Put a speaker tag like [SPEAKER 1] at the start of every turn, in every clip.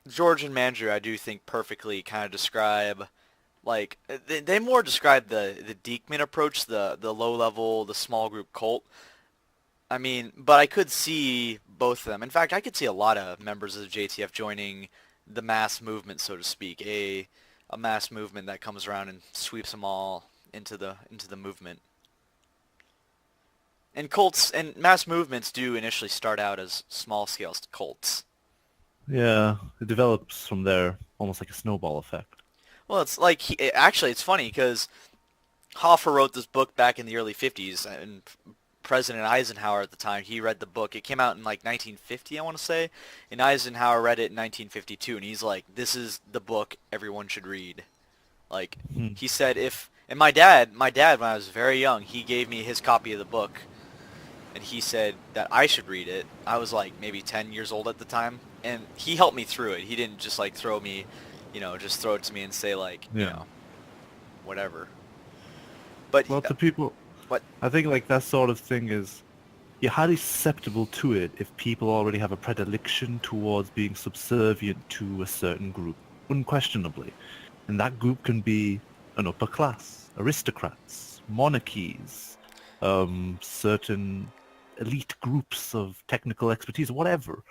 [SPEAKER 1] George and Mandrew, I do think perfectly kind of describe like they more describe the Diekman approach, the low level, the small group cult. I mean, but I could see both of them. In fact, I could see a lot of members of JTF joining the mass movement, so to speak, a mass movement that comes around and sweeps them all into the movement. And cults and mass movements do initially start out as small scale cults.
[SPEAKER 2] Yeah, it develops from there, almost like a snowball effect.
[SPEAKER 1] Well, it's like actually it's funny because Hoffer wrote this book back in the early 50s, and President Eisenhower at the time, he read the book. It came out in like 1950, I want to say, and Eisenhower read it in 1952, and he's like, "This is the book everyone should read." Like
[SPEAKER 2] Hmm.
[SPEAKER 1] he said, if and my dad, when I was very young, he gave me his copy of the book, and he said that I should read it. I was like maybe 10 years old at the time, and he helped me through it. He didn't just like throw me, just throw it to me and say like,
[SPEAKER 2] Yeah.
[SPEAKER 1] whatever. But
[SPEAKER 2] Lots of people,
[SPEAKER 1] what
[SPEAKER 2] I think like that sort of thing is, you're highly susceptible to it if people already have a predilection towards being subservient to a certain group, unquestionably. And that group can be an upper class, aristocrats, monarchies, certain elite groups of technical expertise, whatever.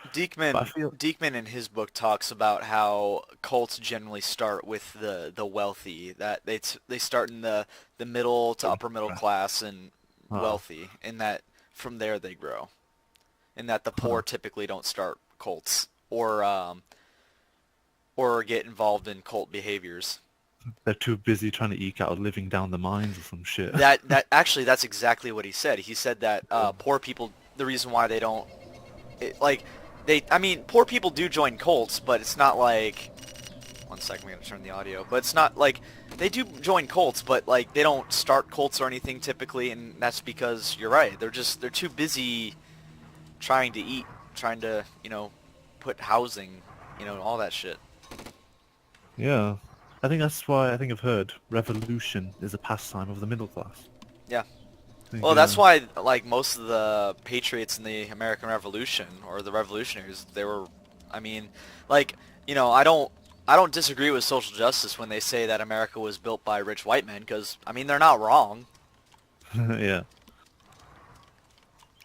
[SPEAKER 2] But I
[SPEAKER 1] Diekman
[SPEAKER 2] feel,
[SPEAKER 1] Diekman in his book talks about how cults generally start with the wealthy, that they start in the middle to upper middle class and
[SPEAKER 2] uh,
[SPEAKER 1] wealthy, and that from there they grow, and that the poor
[SPEAKER 2] huh.
[SPEAKER 1] typically don't start cults or get involved in cult behaviors.
[SPEAKER 2] They're too busy trying to eke out a living down the mines or some shit.
[SPEAKER 1] That actually that's exactly what he said. He said that
[SPEAKER 2] Yeah.
[SPEAKER 1] poor people, the reason why they don't like I mean, poor people do join cults, but it's not like, one second, I'm gonna turn the audio. But it's not like they do join cults, but like they don't start cults or anything typically, and that's because you're right. They're too busy trying to eat, trying to put housing, all that shit.
[SPEAKER 2] Yeah. I think that's why I think I've heard revolution is a pastime of the middle class.
[SPEAKER 1] Yeah.
[SPEAKER 2] I think,
[SPEAKER 1] Well, that's why like most of the patriots in the American Revolution or the revolutionaries, they were, I mean, like I don't disagree with social justice when they say that America was built by rich white men, because I mean they're not wrong.
[SPEAKER 2] yeah,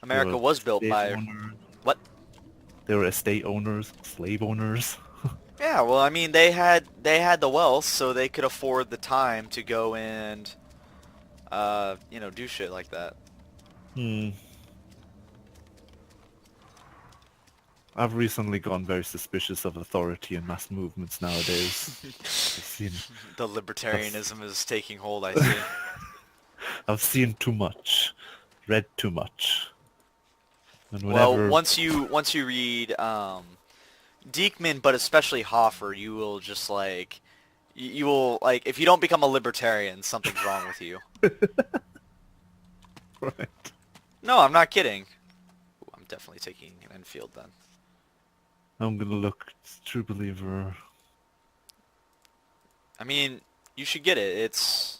[SPEAKER 2] they
[SPEAKER 1] America
[SPEAKER 2] were
[SPEAKER 1] was built
[SPEAKER 2] slave
[SPEAKER 1] by
[SPEAKER 2] owners,
[SPEAKER 1] what?
[SPEAKER 2] they were estate owners, slave owners.
[SPEAKER 1] Yeah, well, I mean they had the wealth, so they could afford the time to go and do shit like that.
[SPEAKER 2] Hmm. I've recently gotten very suspicious of authority and mass movements nowadays. I've seen,
[SPEAKER 1] The
[SPEAKER 2] I've,
[SPEAKER 1] libertarianism is taking hold, I see.
[SPEAKER 2] I've seen too much, read too much, and
[SPEAKER 1] Well,
[SPEAKER 2] whenever,
[SPEAKER 1] once you read Diekman, but especially Hoffer, you will just like you will like if you don't become a libertarian, something's wrong with you.
[SPEAKER 2] right,
[SPEAKER 1] No, I'm not kidding. Ooh, I'm definitely taking an Enfield then.
[SPEAKER 2] I'm gonna look true believer.
[SPEAKER 1] I mean, you should get it. It's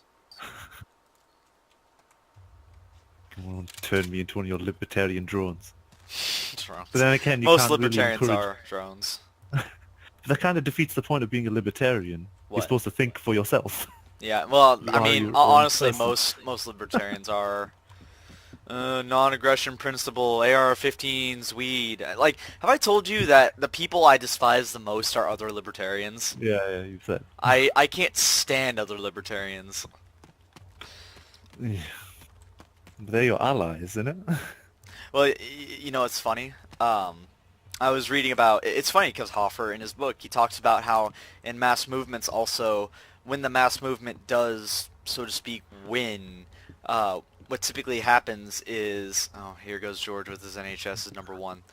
[SPEAKER 2] You want to turn me into one of your libertarian drones. But
[SPEAKER 1] drones.
[SPEAKER 2] then again, you
[SPEAKER 1] Most
[SPEAKER 2] can't really
[SPEAKER 1] libertarians
[SPEAKER 2] encourage.
[SPEAKER 1] are drones.
[SPEAKER 2] That kind of defeats the point of being a libertarian. You're
[SPEAKER 1] What?
[SPEAKER 2] supposed to think for yourself.
[SPEAKER 1] Yeah. Well,
[SPEAKER 2] You
[SPEAKER 1] I
[SPEAKER 2] are
[SPEAKER 1] mean,
[SPEAKER 2] your own
[SPEAKER 1] honestly,
[SPEAKER 2] person.
[SPEAKER 1] most libertarians are non-aggression principle, AR-15s, weed. Like, have I told you that the people I despise the most are other libertarians?
[SPEAKER 2] Yeah, yeah, you said.
[SPEAKER 1] I can't stand other libertarians.
[SPEAKER 2] Yeah. They're your allies, isn't it?
[SPEAKER 1] Well, it's funny. I was reading about. It's funny because Hoffer in his book he talks about how in mass movements also when the mass movement does so to speak win, what typically happens is here goes George with his NHS is number one.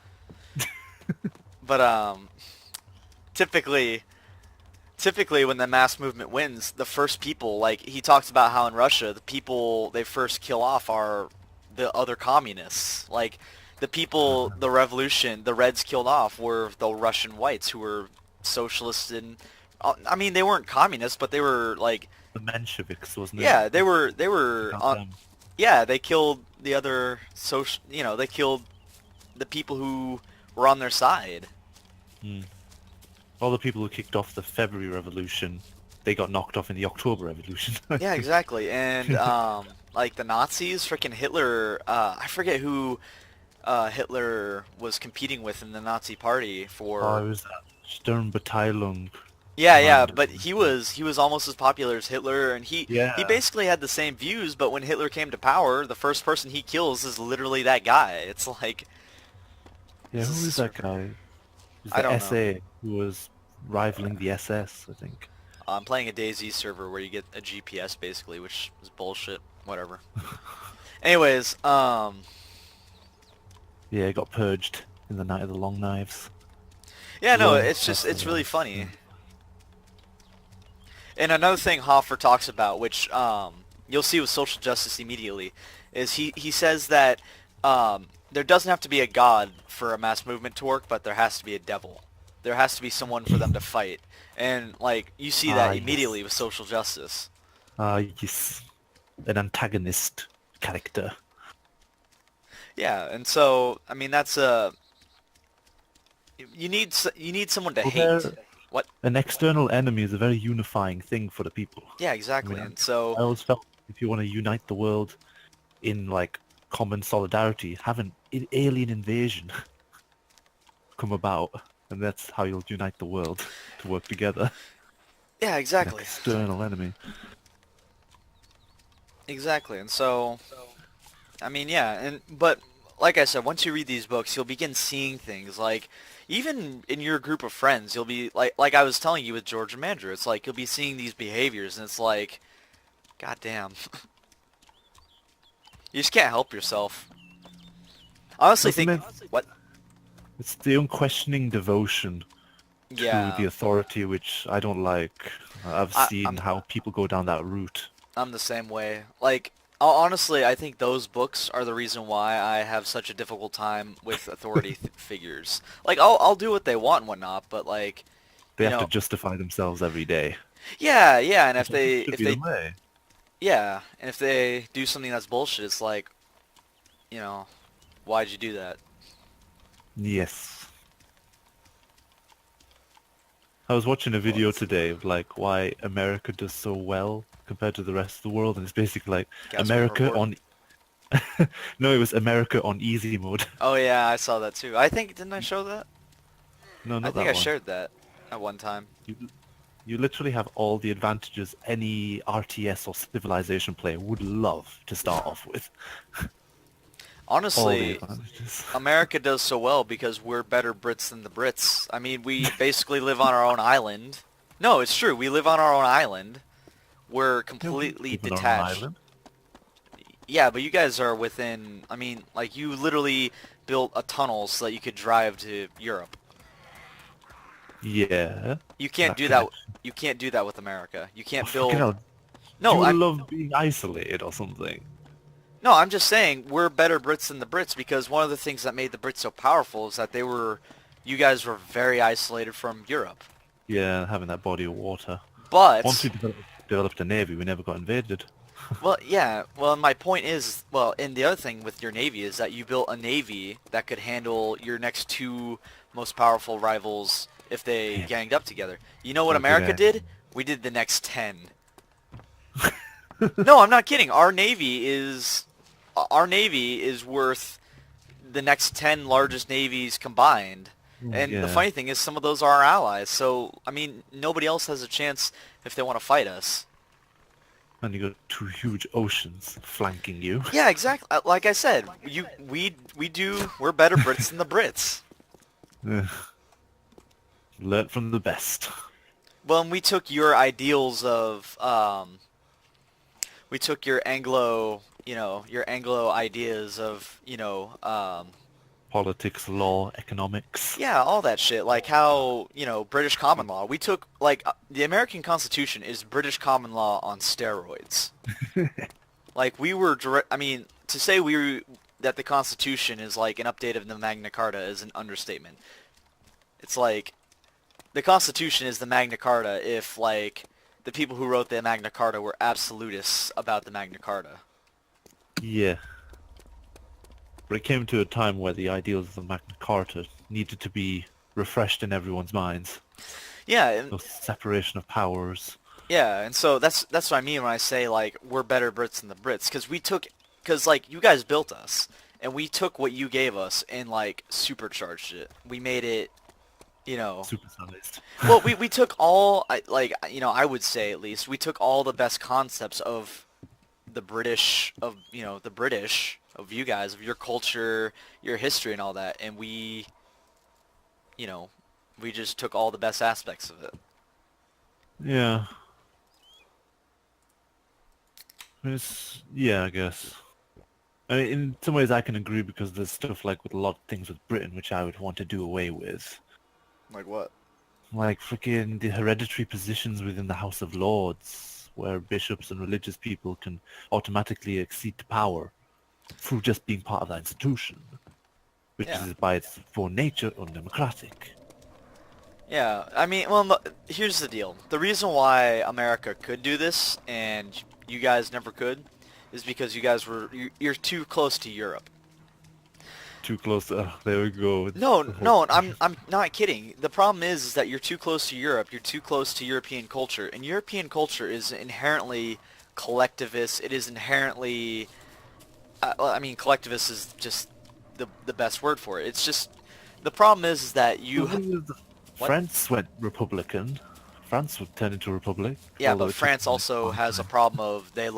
[SPEAKER 1] But typically typically when the mass movement wins, the first people, like he talks about how in Russia, the people they first kill off are the other communists. Like the people, the revolution, the Reds killed off were the Russian whites who were socialists and I mean they weren't communists, but they were like
[SPEAKER 2] The Mensheviks, wasn't it?
[SPEAKER 1] yeah, they were
[SPEAKER 2] Got
[SPEAKER 1] on
[SPEAKER 2] them.
[SPEAKER 1] yeah, they killed the other social, they killed the people who were on their side.
[SPEAKER 2] Hmm. All the people who kicked off the February Revolution, they got knocked off in the October Revolution.
[SPEAKER 1] Yeah, exactly. And like the Nazis, freaking Hitler. I forget who Hitler was competing with in the Nazi Party
[SPEAKER 2] Oh, it
[SPEAKER 1] for.
[SPEAKER 2] was that Sturmabteilung
[SPEAKER 1] Yeah, yeah,
[SPEAKER 2] command.
[SPEAKER 1] but he was almost as popular as Hitler, and he
[SPEAKER 2] Yeah.
[SPEAKER 1] basically had the same views. But when Hitler came to power, the first person he kills is literally that guy. It's like
[SPEAKER 2] Yeah,
[SPEAKER 1] this
[SPEAKER 2] who is
[SPEAKER 1] is
[SPEAKER 2] that guy? It was
[SPEAKER 1] I
[SPEAKER 2] the
[SPEAKER 1] don't know.
[SPEAKER 2] SA who was rivaling the SS, I think.
[SPEAKER 1] I'm playing a DayZ server where you get a GPS basically, which is bullshit. Whatever. Anyways,
[SPEAKER 2] Yeah, got purged in the Night of the Long Knives.
[SPEAKER 1] yeah, no,
[SPEAKER 2] Long
[SPEAKER 1] it's really
[SPEAKER 2] pestilence.
[SPEAKER 1] funny. And another thing Hoffer talks about, which you'll see with social justice immediately, is he says that there doesn't have to be a god for a mass movement to work, but there has to be a devil. There has to be someone for them to fight. And like you see
[SPEAKER 2] Ah,
[SPEAKER 1] that immediately
[SPEAKER 2] yes.
[SPEAKER 1] with social justice.
[SPEAKER 2] Ah, yes. An antagonist character.
[SPEAKER 1] Yeah, and so I mean that's you need someone to
[SPEAKER 2] Well,
[SPEAKER 1] hate. What?
[SPEAKER 2] an external enemy is a very unifying thing for the people.
[SPEAKER 1] Yeah,
[SPEAKER 2] I mean,
[SPEAKER 1] exactly. And so
[SPEAKER 2] I always felt if you want to unite the world in like common solidarity, have an alien invasion come about, and that's how you'll unite the world to work together.
[SPEAKER 1] yeah,
[SPEAKER 2] An
[SPEAKER 1] exactly.
[SPEAKER 2] external enemy.
[SPEAKER 1] Exactly. And so I mean, yeah, and but like I said, once you read these books, you'll begin seeing things like even in your group of friends, you'll be like I was telling you with George and Mandrew, it's like you'll be seeing these behaviors and it's like, God damn. You just can't help yourself. Honestly
[SPEAKER 2] Doesn't
[SPEAKER 1] think
[SPEAKER 2] it?
[SPEAKER 1] what?
[SPEAKER 2] It's the unquestioning devotion to the
[SPEAKER 1] Yeah.
[SPEAKER 2] authority which I don't like. I've
[SPEAKER 1] I,
[SPEAKER 2] seen
[SPEAKER 1] I'm
[SPEAKER 2] how people go down that route.
[SPEAKER 1] I'm the same way. Like honestly, I think those books are the reason why I have such a difficult time with authority figures. Like I'll do what they want and whatnot, but like,
[SPEAKER 2] They
[SPEAKER 1] you
[SPEAKER 2] have to
[SPEAKER 1] know,
[SPEAKER 2] justify themselves every day.
[SPEAKER 1] yeah, yeah, and
[SPEAKER 2] Which I think should
[SPEAKER 1] if
[SPEAKER 2] be the
[SPEAKER 1] they
[SPEAKER 2] way.
[SPEAKER 1] yeah, and if they do something that's bullshit, it's like, you know, why'd you do that?
[SPEAKER 2] Yes. I was watching a
[SPEAKER 1] Well,
[SPEAKER 2] video
[SPEAKER 1] it's
[SPEAKER 2] today of like why America does so well compared to the rest of the world, and it's basically like
[SPEAKER 1] Gasper
[SPEAKER 2] America
[SPEAKER 1] report.
[SPEAKER 2] on no, it was America on easy mode.
[SPEAKER 1] Oh yeah, I saw that too. I think didn't I show that?
[SPEAKER 2] No,
[SPEAKER 1] I
[SPEAKER 2] not
[SPEAKER 1] think
[SPEAKER 2] that
[SPEAKER 1] I
[SPEAKER 2] one.
[SPEAKER 1] shared that at one time.
[SPEAKER 2] You you literally have all the advantages any RTS or Civilization player would love to start off with. All the
[SPEAKER 1] Honestly,
[SPEAKER 2] advantages.
[SPEAKER 1] America does so well because we're better Brits than the Brits. I mean, we basically live on our own island. No, it's true. We live on our own island. We're
[SPEAKER 2] Yeah, we
[SPEAKER 1] completely
[SPEAKER 2] live on our own
[SPEAKER 1] detached.
[SPEAKER 2] island.
[SPEAKER 1] Yeah, but you guys are within, I mean, like you literally built a tunnel so that you could drive to Europe.
[SPEAKER 2] Yeah,
[SPEAKER 1] You can't
[SPEAKER 2] that
[SPEAKER 1] do that.
[SPEAKER 2] connection.
[SPEAKER 1] You can't do that with America. You
[SPEAKER 2] Oh,
[SPEAKER 1] can't
[SPEAKER 2] fucking
[SPEAKER 1] build.
[SPEAKER 2] hell. Do
[SPEAKER 1] No,
[SPEAKER 2] you
[SPEAKER 1] I'm
[SPEAKER 2] love being isolated or something?
[SPEAKER 1] no, I'm just saying we're better Brits than the Brits because one of the things that made the Brits so powerful is that you guys were very isolated from Europe.
[SPEAKER 2] Yeah, having that body of water. Once we
[SPEAKER 1] But
[SPEAKER 2] developed a navy, we never got invaded.
[SPEAKER 1] well, yeah. Well, my point is, well, and the other thing with your navy is that you built a navy that could handle your next two most powerful rivals if they
[SPEAKER 2] Damn,
[SPEAKER 1] ganged up together. You know what
[SPEAKER 2] got a good
[SPEAKER 1] America
[SPEAKER 2] aim.
[SPEAKER 1] did? We did the next 10. No, I'm not kidding. Our navy is worth the next 10 largest navies combined.
[SPEAKER 2] Oh,
[SPEAKER 1] And the
[SPEAKER 2] yeah,
[SPEAKER 1] funny thing is some of those are our allies. So, I mean, nobody else has a chance if they want to fight us.
[SPEAKER 2] and you got two huge oceans flanking you.
[SPEAKER 1] Yeah, exactly. Like I said, we're better Brits than the Brits.
[SPEAKER 2] Ugh, learn from the best.
[SPEAKER 1] Well, and we took your ideals of we took your your Anglo ideas of,
[SPEAKER 2] Politics, law, economics.
[SPEAKER 1] yeah, all that shit. Like how, British common law. We took like the American Constitution is British common law on steroids. Like we were direct. I mean, to say that the Constitution is like an update of the Magna Carta is an understatement. It's like the Constitution is the Magna Carta if like the people who wrote the Magna Carta were absolutists about the Magna Carta.
[SPEAKER 2] Yeah. But it came to a time where the ideals of the Magna Carta needed to be refreshed in everyone's minds.
[SPEAKER 1] Yeah, and
[SPEAKER 2] No separation of powers.
[SPEAKER 1] yeah, and so that's what I mean when I say like we're better Brits than the Brits, because like you guys built us, and we took what you gave us and like supercharged it. We made it, you know.
[SPEAKER 2] Supersized.
[SPEAKER 1] Well, we took all like I would say at least we took all the best concepts of the British the British of you guys of your culture, your history, and all that, and you know we just took all the best aspects of it.
[SPEAKER 2] Yeah. Yeah, I guess. I mean, in some ways I can agree because there's stuff like with a lot of things with Britain which I would want to do away with.
[SPEAKER 1] Like what?
[SPEAKER 2] Like freaking the hereditary positions within the House of Lords, where bishops and religious people can automatically accede to power through just being part of that institution, which
[SPEAKER 1] Yeah.
[SPEAKER 2] is by its very nature undemocratic.
[SPEAKER 1] Yeah, I mean, well, here's the deal. The reason why America could do this and you guys never could is because you guys you're too close to Europe.
[SPEAKER 2] Too close to, there we go.
[SPEAKER 1] No,
[SPEAKER 2] The whole,
[SPEAKER 1] no, I'm not kidding. The problem is that you're too close to Europe. You're too close to European culture, and European culture is inherently collectivist. It is inherently, well, I mean, collectivist is just the best word for it. It's just the problem is that
[SPEAKER 2] the
[SPEAKER 1] you
[SPEAKER 2] thing is,
[SPEAKER 1] what?
[SPEAKER 2] France went Republican. France would turn into a republic,
[SPEAKER 1] Yeah,
[SPEAKER 2] although
[SPEAKER 1] but
[SPEAKER 2] it took
[SPEAKER 1] France
[SPEAKER 2] them a
[SPEAKER 1] also
[SPEAKER 2] long
[SPEAKER 1] has a
[SPEAKER 2] time.
[SPEAKER 1] problem of they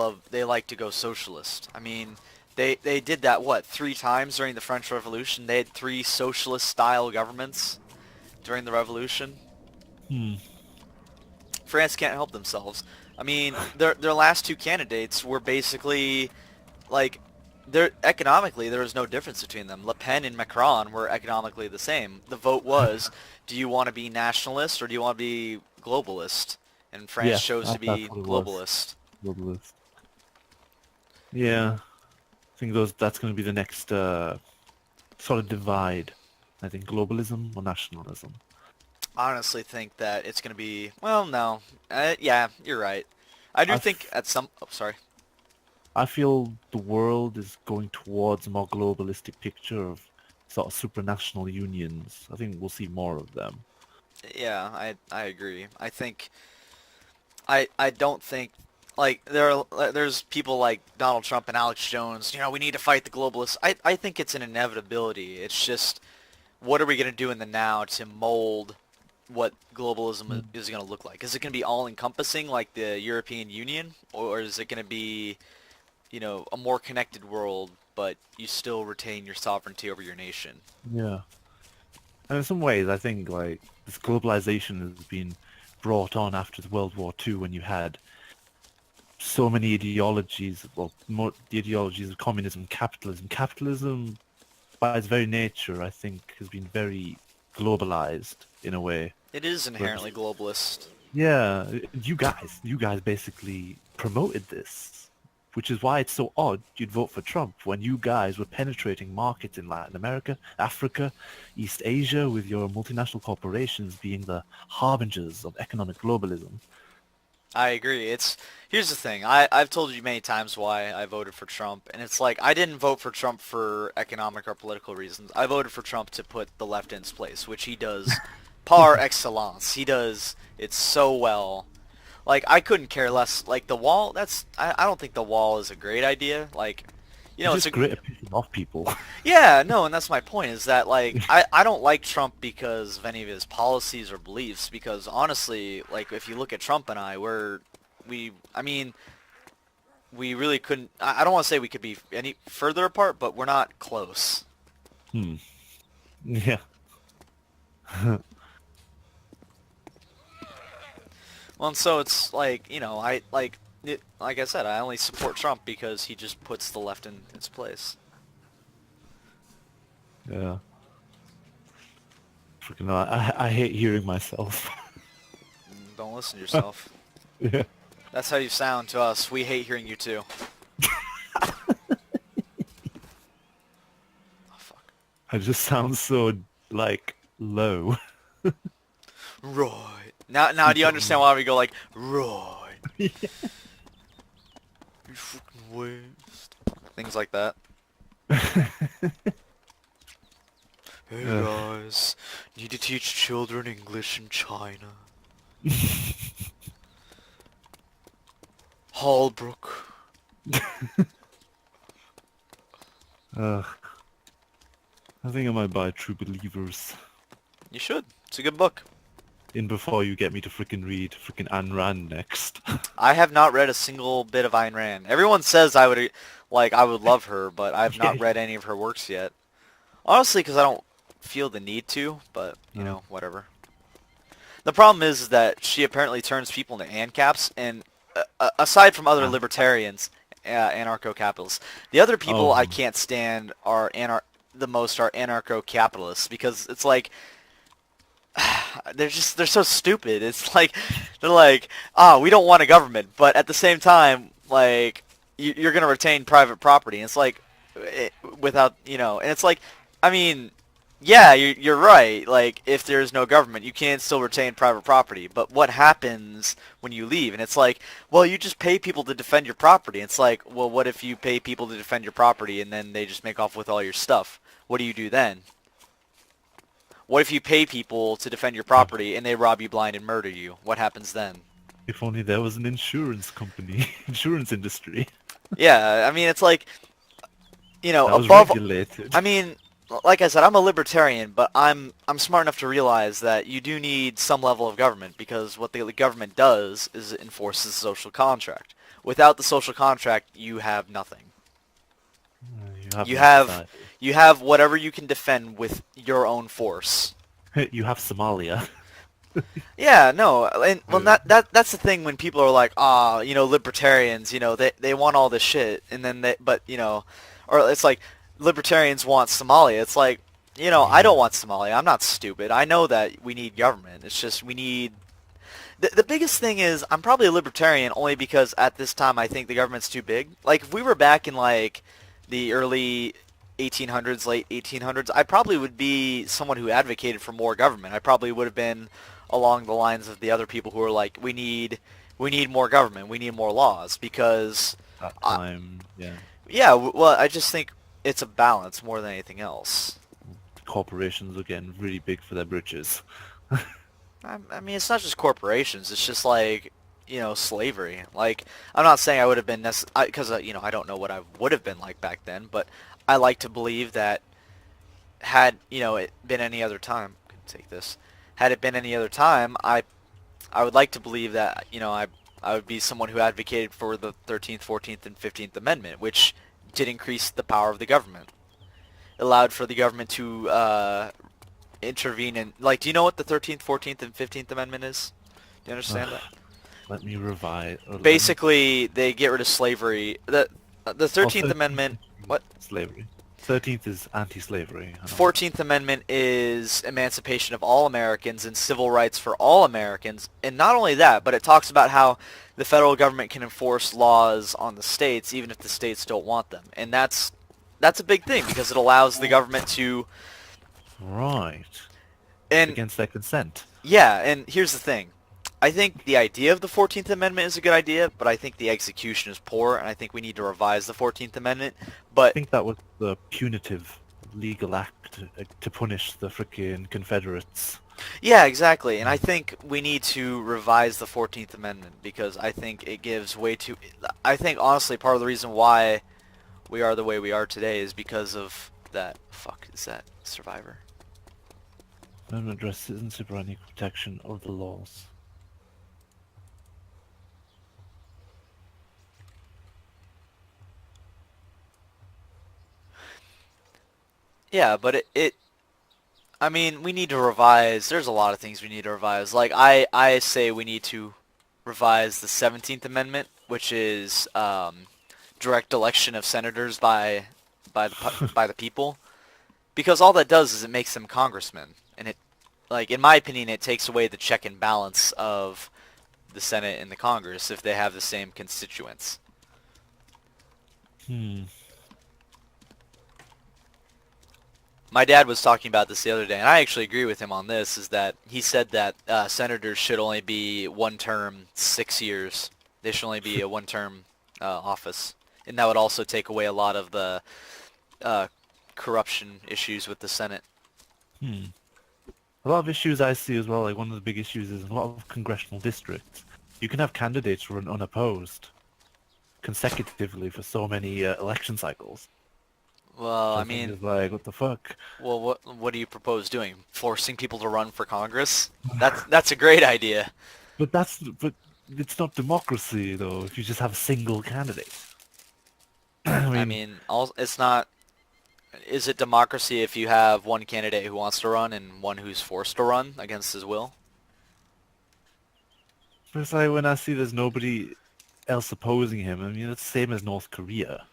[SPEAKER 1] like to go socialist. I mean, they did that what, 3 times during the French Revolution? They had 3 socialist style governments during the revolution.
[SPEAKER 2] Hmm.
[SPEAKER 1] France can't help themselves. I mean, their last 2 candidates were basically like they're economically there was no difference between them. Le Pen and Macron were economically the same. The vote was, do you want to be nationalist or do you want to be globalist? And France
[SPEAKER 2] Yeah,
[SPEAKER 1] chose to
[SPEAKER 2] that's
[SPEAKER 1] be
[SPEAKER 2] what it was.
[SPEAKER 1] globalist.
[SPEAKER 2] Globalist. Yeah, I think that's going to be the next sort of divide. I think globalism or nationalism.
[SPEAKER 1] I honestly think that it's going to be, well, no. Yeah, you're right. I do
[SPEAKER 2] I
[SPEAKER 1] think at some, oh, sorry.
[SPEAKER 2] I feel the world is going towards a more globalistic picture of sort of supranational unions. I think we'll see more of them.
[SPEAKER 1] Yeah, I agree. I don't think like there's people like Donald Trump and Alex Jones, we need to fight the globalists. I think it's an inevitability. It's just what are we going to do in the now to mold what globalism
[SPEAKER 2] Mm.
[SPEAKER 1] is going to look like? Is it going to be all encompassing like the European Union or is it going to be, a more connected world but you still retain your sovereignty over your nation?
[SPEAKER 2] Yeah. And in some ways, I think like this globalization has been brought on after the World War II when you had so many ideologies, well, more the ideologies of communism, capitalism. Capitalism, by its very nature, I think, has been very globalized in a way.
[SPEAKER 1] It is
[SPEAKER 2] Where,
[SPEAKER 1] inherently globalist.
[SPEAKER 2] yeah, you guys basically promoted this, which is why it's so odd you'd vote for Trump when you guys were penetrating markets in Latin America, Africa, East Asia, with your multinational corporations being the harbingers of economic globalism.
[SPEAKER 1] I agree. Here's the thing. I've told you many times why I voted for Trump, and it's like I didn't vote for Trump for economic or political reasons. I voted for Trump to put the left in its place, which he does par excellence. He does it so well. Like I couldn't care less. Like the wall, I don't think the wall is a great idea. Like,
[SPEAKER 2] It's
[SPEAKER 1] it's a
[SPEAKER 2] just great at pissing off people.
[SPEAKER 1] yeah, no, and that's my point is that like I don't like Trump because of any of his policies or beliefs because honestly, like if you look at Trump and I mean, we really couldn't I don't want to say we could be any further apart, but we're not close.
[SPEAKER 2] Hmm. Yeah.
[SPEAKER 1] Well, and so it's like, I like I said, I only support Trump because he just puts the left in its place.
[SPEAKER 2] Yeah. Freaking hell, I hate hearing myself.
[SPEAKER 1] Don't listen to yourself.
[SPEAKER 2] Yeah.
[SPEAKER 1] That's how you sound to us. We hate hearing you too. Oh, fuck.
[SPEAKER 2] I just sound so like low.
[SPEAKER 1] Right. Now do you understand why we go like, right, you fucking waste. Things like that. Hey
[SPEAKER 2] Ugh.
[SPEAKER 1] guys, need to teach children English in China. Holbrook.
[SPEAKER 2] uh, I think I might buy True Believers
[SPEAKER 1] You should. It's a good book.
[SPEAKER 2] in before you get me to frickin' read frickin' Ayn Rand next.
[SPEAKER 1] I have not read a single bit of Ayn Rand. Everyone says I would love her, but I've
[SPEAKER 2] Yeah.
[SPEAKER 1] not read any of her works yet. Honestly, because I don't feel the need to, but,
[SPEAKER 2] No.
[SPEAKER 1] whatever. The problem is that she apparently turns people into ANCAPs, and aside from other
[SPEAKER 2] Ah.
[SPEAKER 1] libertarians, anarcho-capitalists, the other people I
[SPEAKER 2] Oh.
[SPEAKER 1] can't stand are the most are anarcho-capitalists, because it's like, they're so stupid. It's like, they're like, we don't want a government, but at the same time, like, you're going to retain private property. And it's like, without, and it's like, I mean, yeah, you're right. Like, if there's no government, you can still retain private property. But what happens when you leave? And it's like, well, you just pay people to defend your property. It's like, well, what if you pay people to defend your property and then they just make off with all your stuff? What do you do then? What if you pay people to defend your property and they rob you blind and murder you? What happens then?
[SPEAKER 2] If only there was an insurance company, insurance industry
[SPEAKER 1] Yeah, I mean, it's like,
[SPEAKER 2] that was
[SPEAKER 1] above,
[SPEAKER 2] regulated.
[SPEAKER 1] I mean, like I said, I'm a libertarian, but I'm smart enough to realize that you do need some level of government, because what the government does is it enforces the social contract. Without the social contract, you have nothing.
[SPEAKER 2] You have
[SPEAKER 1] You
[SPEAKER 2] no
[SPEAKER 1] have
[SPEAKER 2] society.
[SPEAKER 1] you have whatever you can defend with your own force.
[SPEAKER 2] You have Somalia.
[SPEAKER 1] Yeah, no, and well,
[SPEAKER 2] Uh,
[SPEAKER 1] that's the thing when people are like, libertarians, they want all this shit, and then or it's like libertarians want Somalia. It's like, I
[SPEAKER 2] yeah.
[SPEAKER 1] don't want Somalia. I'm not stupid. I know that we need government. It's just we need. The biggest thing is I'm probably a libertarian only because at this time I think the government's too big. Like if we were back in like the early 1800s, late 1800s, I probably would be someone who advocated for more government. I probably would have been along the lines of the other people who are like, we need more government, we need more laws, because,
[SPEAKER 2] That
[SPEAKER 1] uh,
[SPEAKER 2] time, yeah.
[SPEAKER 1] yeah, well, I just think it's a balance more than anything else.
[SPEAKER 2] Corporations are getting really big for their britches.
[SPEAKER 1] I mean, it's not just corporations. It's just like, slavery. Like, I'm not saying I would have been because I don't know what I would have been like back then, but I like to believe that had it been any other time, could take this. Had it been any other time, I would like to believe that I would be someone who advocated for the 13th, 14th, and 15th Amendment, which did increase the power of the government. It allowed for the government to intervene in, like, do you know what the 13th, 14th, and 15th Amendment is? Do you understand that?
[SPEAKER 2] Let me revise. Let me.
[SPEAKER 1] Basically, they get rid of slavery. The
[SPEAKER 2] Oh,
[SPEAKER 1] 13th
[SPEAKER 2] 13th
[SPEAKER 1] Amendment, what?
[SPEAKER 2] slavery. 13th is anti-slavery. I know.
[SPEAKER 1] 14th Amendment is emancipation of all Americans and civil rights for all Americans. And not only that, but it talks about how the federal government can enforce laws on the states even if the states don't want them. And that's a big thing because it allows the government to.
[SPEAKER 2] Right.
[SPEAKER 1] And
[SPEAKER 2] Against their consent.
[SPEAKER 1] yeah, and here's the thing. I think the idea of the 14th Amendment is a good idea, but I think the execution is poor, and I think we need to revise the 14th Amendment.
[SPEAKER 2] I
[SPEAKER 1] But
[SPEAKER 2] think that was the punitive legal act to punish the frickin' Confederates.
[SPEAKER 1] yeah, exactly. And I think we need to revise the 14th Amendment because I think it gives way too. I think honestly, part of the reason why we are the way we are today is because of that. Fuck, is that Survivor?
[SPEAKER 2] Amendment address citizenship or any protection of the laws.
[SPEAKER 1] Yeah, but I mean, we need to revise. There's a lot of things we need to revise. Like I say we need to revise the 17th Amendment, which is direct election of senators by the people, because all that does is it makes them congressmen, and it, like, in my opinion, it takes away the check and balance of the Senate and the Congress if they have the same constituents.
[SPEAKER 2] Hmm.
[SPEAKER 1] My dad was talking about this the other day, and I actually agree with him on this, is that he said that senators should only be one term 6 years. They should only be a one-term office. And that would also take away a lot of the uh, corruption issues with the Senate.
[SPEAKER 2] Hmm. A lot of issues I see as well, like one of the big issues is in a lot of congressional districts, you can have candidates run unopposed consecutively for so many election cycles.
[SPEAKER 1] Well,
[SPEAKER 2] So
[SPEAKER 1] I
[SPEAKER 2] I think
[SPEAKER 1] mean,
[SPEAKER 2] it's like, what the fuck?
[SPEAKER 1] well, what do you propose doing? Forcing people to run for Congress? That's a great idea.
[SPEAKER 2] But it's not democracy though. If you just have a single candidate, I
[SPEAKER 1] I
[SPEAKER 2] mean,
[SPEAKER 1] mean, it's not. Is it democracy if you have one candidate who wants to run and one who's forced to run against his will?
[SPEAKER 2] it's like when I see there's nobody else opposing him. I mean, it's the same as North Korea.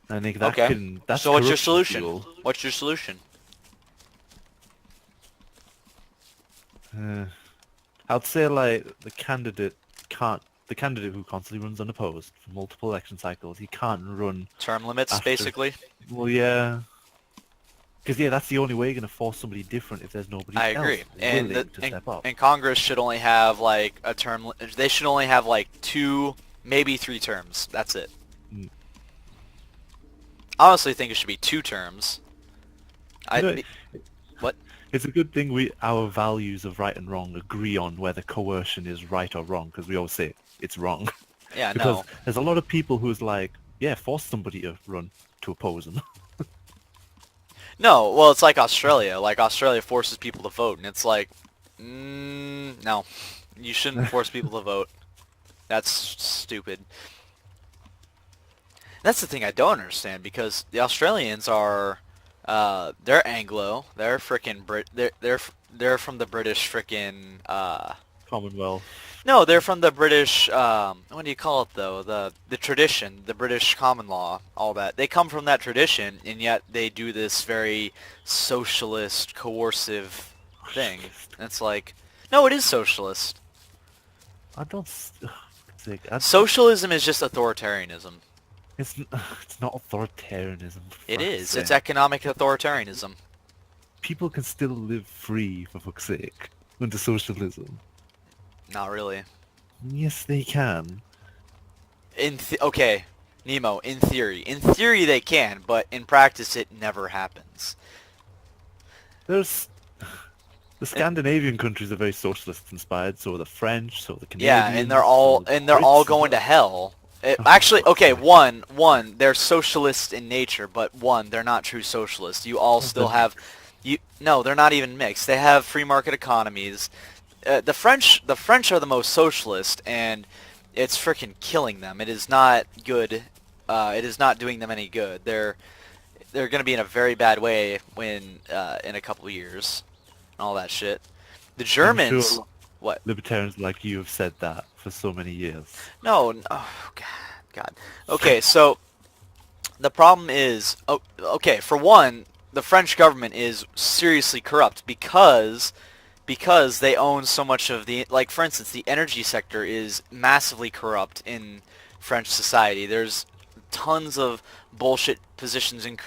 [SPEAKER 2] I think
[SPEAKER 1] Okay.
[SPEAKER 2] that's
[SPEAKER 1] So what's your
[SPEAKER 2] corruption
[SPEAKER 1] solution?
[SPEAKER 2] fuel.
[SPEAKER 1] What's your solution?
[SPEAKER 2] Uh, I'd say like the candidate who constantly runs unopposed for multiple election cycles, he can't run
[SPEAKER 1] Term limits,
[SPEAKER 2] after.
[SPEAKER 1] basically.
[SPEAKER 2] Well, yeah, because yeah, that's the only way you're gonna force somebody different if there's nobody
[SPEAKER 1] I
[SPEAKER 2] else
[SPEAKER 1] agree.
[SPEAKER 2] willing to step up.
[SPEAKER 1] And Congress should only have like a term. They should only have like 2, maybe 3 terms. That's it.
[SPEAKER 2] Mm.
[SPEAKER 1] I honestly think it should be 2 terms.
[SPEAKER 2] You know,
[SPEAKER 1] What?
[SPEAKER 2] it's a good thing our values of right and wrong agree on whether coercion is right or wrong, because we always say it's wrong.
[SPEAKER 1] Yeah,
[SPEAKER 2] Because
[SPEAKER 1] no.
[SPEAKER 2] there's a lot of people who's like, yeah, force somebody to run to oppose them.
[SPEAKER 1] No, well, it's like Australia. Like, Australia forces people to vote, and it's like, no. You shouldn't force people to vote. That's stupid. That's the thing I don't understand, because the Australians are, they're Anglo. They're frickin' they're from the British frickin',
[SPEAKER 2] Commonwealth.
[SPEAKER 1] no, they're from the British, what do you call it though? The tradition, the British common law, all that. They come from that tradition, and yet they do this very socialist, coercive thing. And it's like, no, it is socialist.
[SPEAKER 2] I don't. Sick.
[SPEAKER 1] Socialism is just authoritarianism.
[SPEAKER 2] It's not authoritarianism.
[SPEAKER 1] It
[SPEAKER 2] For fuck's
[SPEAKER 1] is. It's
[SPEAKER 2] sake.
[SPEAKER 1] economic authoritarianism.
[SPEAKER 2] People can still live free, for fuck's sake, under socialism.
[SPEAKER 1] Not really.
[SPEAKER 2] Yes, they can.
[SPEAKER 1] Okay, Nemo, in theory. In theory they can, but in practice it never happens.
[SPEAKER 2] There's the Scandinavian countries are very socialist inspired. So are the French, so are the
[SPEAKER 1] Yeah,
[SPEAKER 2] Canadians,
[SPEAKER 1] and they're
[SPEAKER 2] so
[SPEAKER 1] all
[SPEAKER 2] are the
[SPEAKER 1] and they're
[SPEAKER 2] Brits
[SPEAKER 1] all
[SPEAKER 2] as
[SPEAKER 1] going to
[SPEAKER 2] well.
[SPEAKER 1] hell.
[SPEAKER 2] Oh, for
[SPEAKER 1] Actually,
[SPEAKER 2] fuck's
[SPEAKER 1] okay,
[SPEAKER 2] sake.
[SPEAKER 1] one, they're socialist in nature, but they're not true socialists. You all
[SPEAKER 2] Oh,
[SPEAKER 1] still
[SPEAKER 2] they're
[SPEAKER 1] have,
[SPEAKER 2] mixed.
[SPEAKER 1] no, they're not even mixed. They have free market economies. The French are the most socialist, and it's freaking killing them. It is not good. It is not doing them any good. They're going to be in a very bad way when in a couple of years, and all that shit. The
[SPEAKER 2] I'm
[SPEAKER 1] Germans,
[SPEAKER 2] sure
[SPEAKER 1] what?
[SPEAKER 2] libertarians like you have said that for so many years.
[SPEAKER 1] No, oh God, God. Okay, so the problem is, okay, for one, the French government is seriously corrupt because they own so much of the, like, for instance, the energy sector is massively corrupt in French society. There's tons of bullshit positions and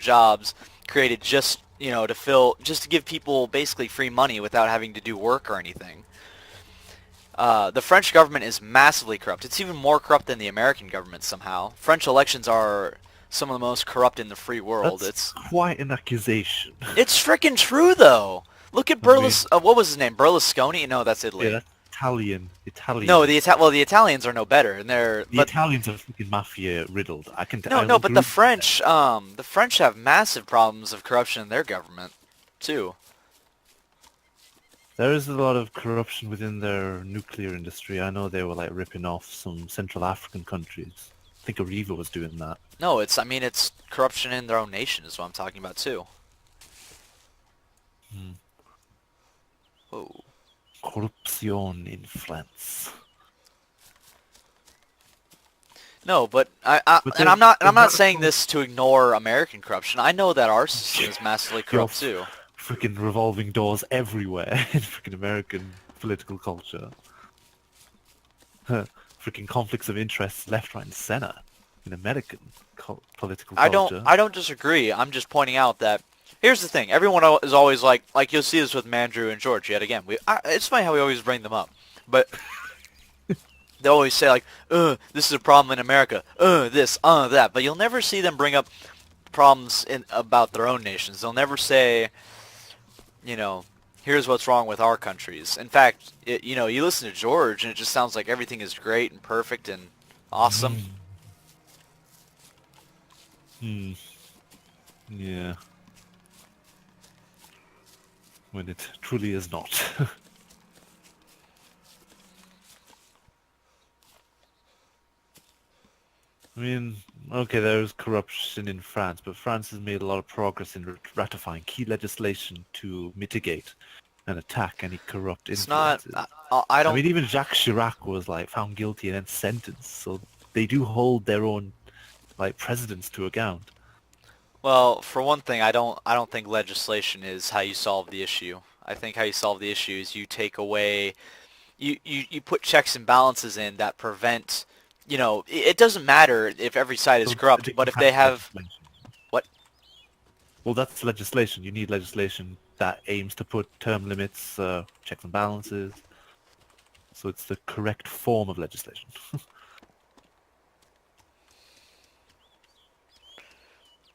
[SPEAKER 1] jobs created just, just to give people basically free money without having to do work or anything. The French government is massively corrupt. It's even more corrupt than the American government somehow. French elections are some of the most corrupt in the free world.
[SPEAKER 2] That's quite an accusation.
[SPEAKER 1] It's freaking true though. Look at
[SPEAKER 2] I mean,
[SPEAKER 1] what was his name? Berlusconi? No, that's
[SPEAKER 2] yeah,
[SPEAKER 1] Italy.
[SPEAKER 2] that's Italian.
[SPEAKER 1] No,
[SPEAKER 2] Italian.
[SPEAKER 1] the Italians are no better, and
[SPEAKER 2] The Italians are fucking mafia riddled.
[SPEAKER 1] no,
[SPEAKER 2] I'll
[SPEAKER 1] no, but
[SPEAKER 2] agree with that.
[SPEAKER 1] The French have massive problems of corruption in their government too.
[SPEAKER 2] There is a lot of corruption within their nuclear industry. I know they were like ripping off some Central African countries. I think Arriva was doing that.
[SPEAKER 1] No, it's corruption in their own nation is what I'm talking about too.
[SPEAKER 2] Hmm.
[SPEAKER 1] Whoa.
[SPEAKER 2] Corruption in France.
[SPEAKER 1] No, but
[SPEAKER 2] But
[SPEAKER 1] and
[SPEAKER 2] there's,
[SPEAKER 1] I'm
[SPEAKER 2] there's
[SPEAKER 1] not
[SPEAKER 2] not
[SPEAKER 1] saying this to ignore American corruption. I know that our system is massively
[SPEAKER 2] your
[SPEAKER 1] corrupt too.
[SPEAKER 2] freaking revolving doors everywhere in freaking American political culture. Freaking conflicts of interest left, right, and center in American political culture.
[SPEAKER 1] I don't disagree. I'm just pointing out that here's the thing. Everyone is always like you'll see this with Mandrew and George yet again. It's funny how we always bring them up, but they always say like, this is a problem in America, this, that. But you'll never see them bring up problems about their own nations. They'll never say, you know, here's what's wrong with our countries. In fact, you listen to George and it just sounds like everything is great and perfect and awesome.
[SPEAKER 2] Hmm. Yeah. When it truly is not. I mean, okay, there is corruption in France, but France has made a lot of progress in ratifying key legislation to mitigate and attack any corrupt
[SPEAKER 1] It's not.
[SPEAKER 2] influences.
[SPEAKER 1] I
[SPEAKER 2] I
[SPEAKER 1] don't.
[SPEAKER 2] mean, even Jacques Chirac was like found guilty and then sentenced, so they do hold their own like presidents to account.
[SPEAKER 1] Well, for one thing, I don't think legislation is how you solve the issue. I think how you solve the issue is you take away you put checks and balances in that prevent, it doesn't matter if every side is
[SPEAKER 2] So
[SPEAKER 1] corrupt,
[SPEAKER 2] they
[SPEAKER 1] but
[SPEAKER 2] can
[SPEAKER 1] if they
[SPEAKER 2] pass
[SPEAKER 1] have
[SPEAKER 2] legislation.
[SPEAKER 1] what?
[SPEAKER 2] Well, that's legislation. You need legislation that aims to put term limits, checks and balances. So it's the correct form of legislation.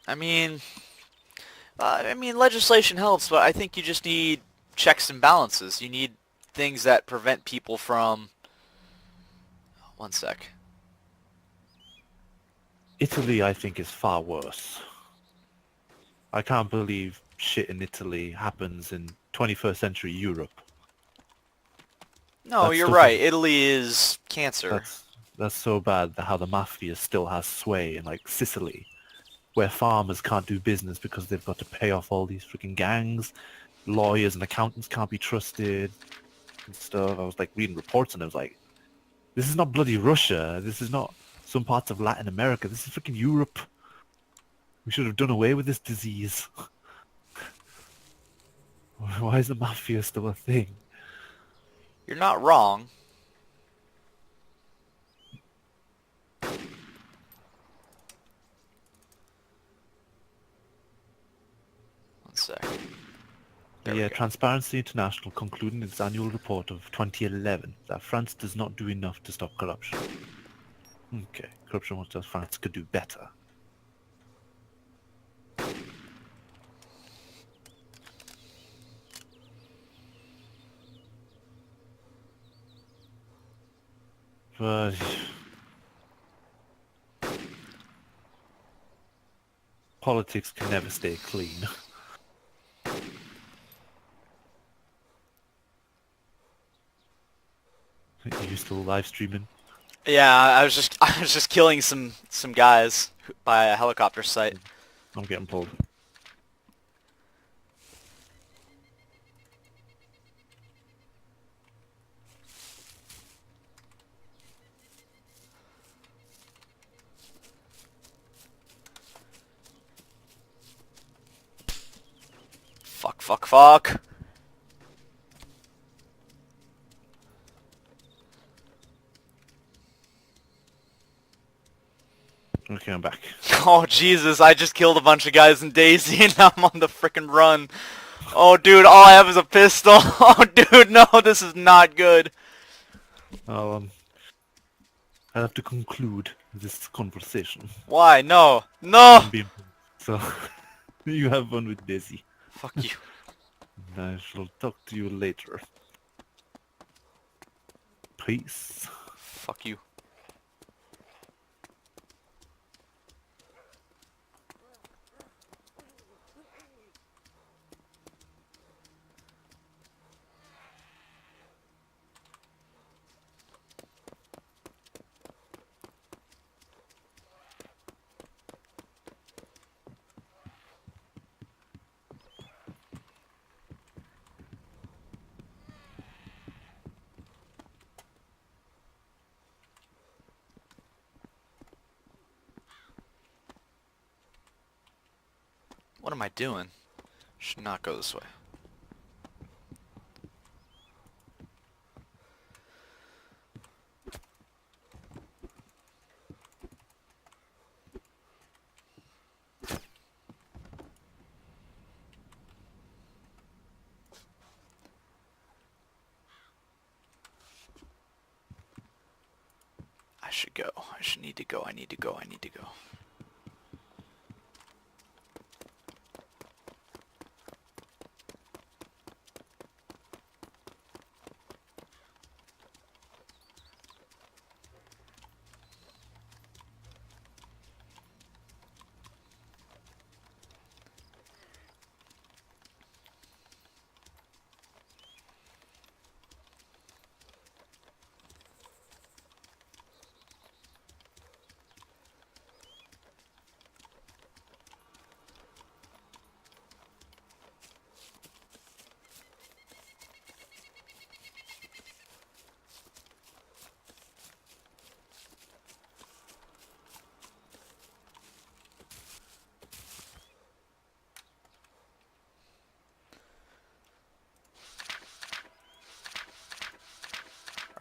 [SPEAKER 1] I mean, legislation helps, but I think you just need checks and balances. You need things that prevent people from. One sec.
[SPEAKER 2] Italy, I think, is far worse. I can't believe shit in Italy happens in 21st century Europe.
[SPEAKER 1] No,
[SPEAKER 2] That
[SPEAKER 1] you're
[SPEAKER 2] stuff
[SPEAKER 1] right.
[SPEAKER 2] is
[SPEAKER 1] Italy is cancer.
[SPEAKER 2] that's that's so bad that how the mafia still has sway in like Sicily, where farmers can't do business because they've got to pay off all these freaking gangs. Lawyers and accountants can't be trusted and stuff. I was like reading reports and I was like, this is not bloody Russia. This is not some parts of Latin America. This is freaking Europe. We should have done away with this disease. Why is the mafia still a thing?
[SPEAKER 1] You're not wrong. One sec. There we
[SPEAKER 2] Yeah,
[SPEAKER 1] go.
[SPEAKER 2] Transparency International concluded in its annual report of 2011 that France does not do enough to stop corruption. Okay, corruption what does France could do better. But politics can never stay clean. You still live streaming?
[SPEAKER 1] Yeah, I was just killing some guys by a helicopter site.
[SPEAKER 2] I'm getting pulled.
[SPEAKER 1] Fuck, fuck, fuck.
[SPEAKER 2] Okay, I'm back.
[SPEAKER 1] Oh Jesus, I just killed a bunch of guys in Daisy and now I'm on the frickin' run. Oh dude, all I have is a pistol. Oh dude, no, this is not good.
[SPEAKER 2] I'll, I'll have to conclude this conversation.
[SPEAKER 1] Why? No. No!
[SPEAKER 2] I'm being pulled. So, you have fun with Daisy.
[SPEAKER 1] Fuck you.
[SPEAKER 2] I shall talk to you later. Peace.
[SPEAKER 1] Fuck you. What am I doing? Should not go this way. I should go. I should need to go. I need to go. I need to go.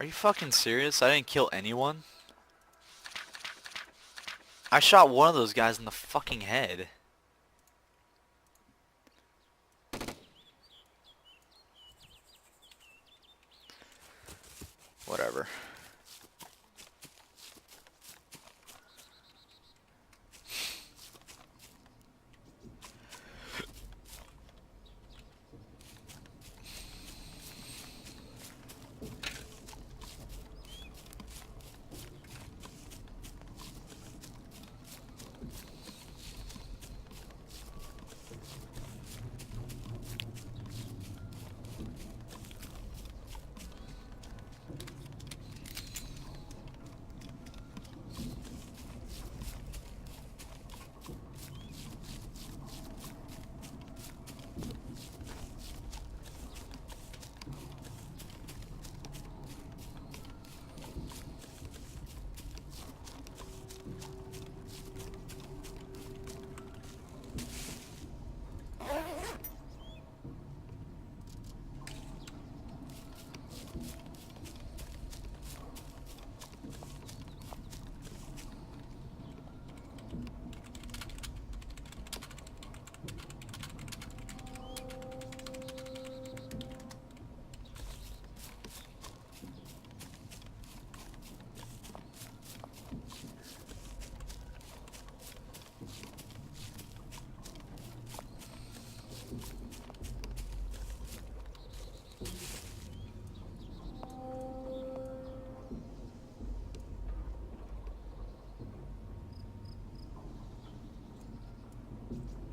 [SPEAKER 1] Are you fucking serious? I didn't kill anyone? I shot one of those guys in the fucking head. Whatever.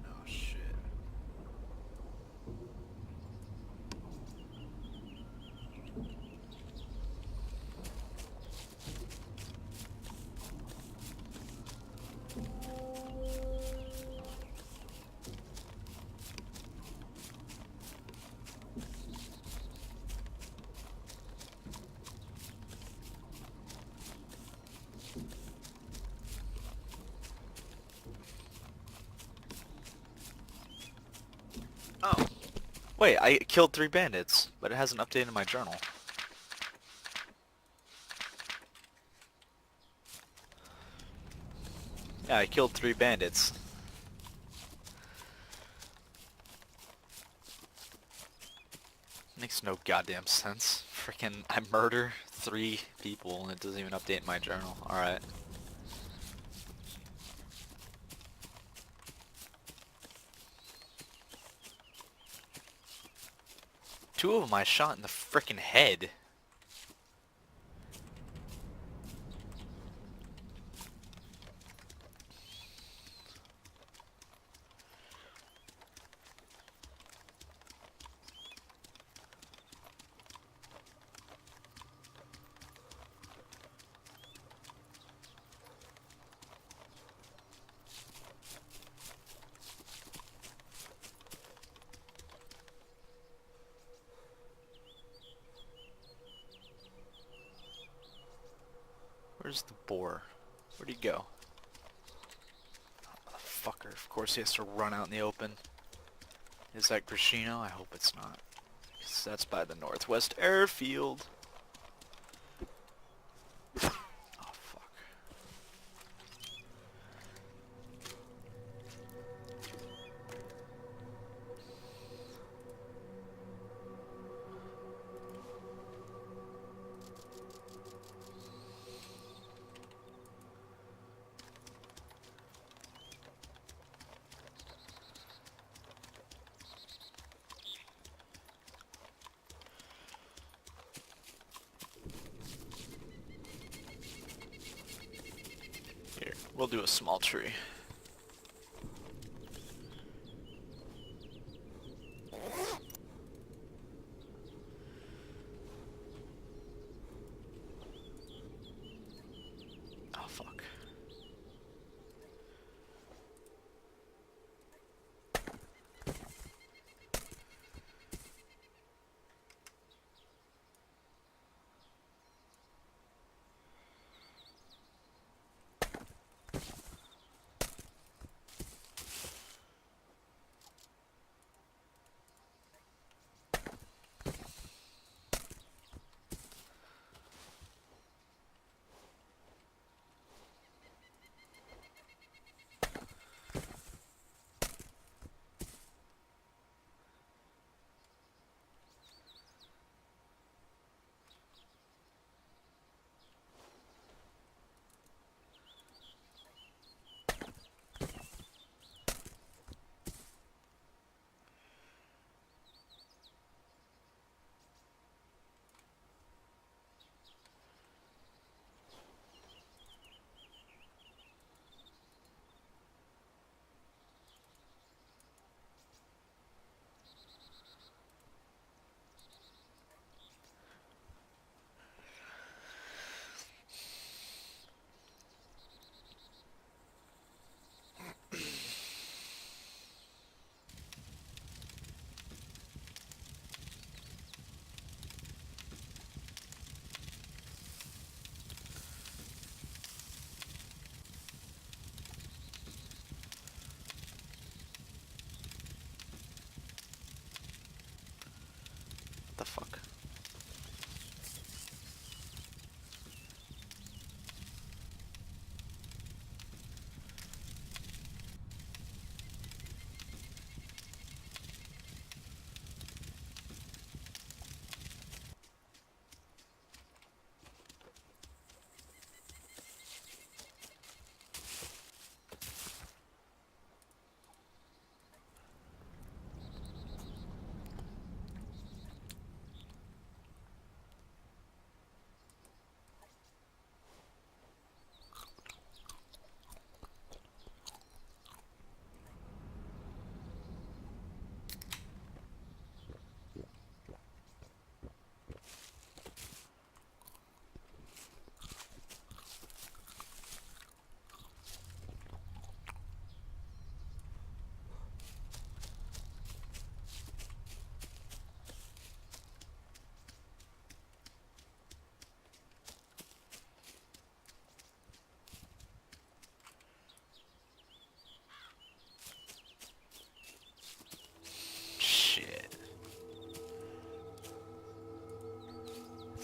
[SPEAKER 1] Oh shit. Oh. Wait, I killed 3 bandits, but it hasn't updated my journal. Yeah, I killed 3 bandits. Makes no goddamn sense. Freaking, I murder 3 people and it doesn't even update my journal. Alright. Two of them I shot in the frickin' head. Where's the boar? Where'd he go? Oh, fucker. Of course he has to run out in the open. Is that Grishino? I hope it's not. 'Cause that's by the Northwest Airfield. Oh, fuck. Here, we'll do a small tree. Oh, fuck.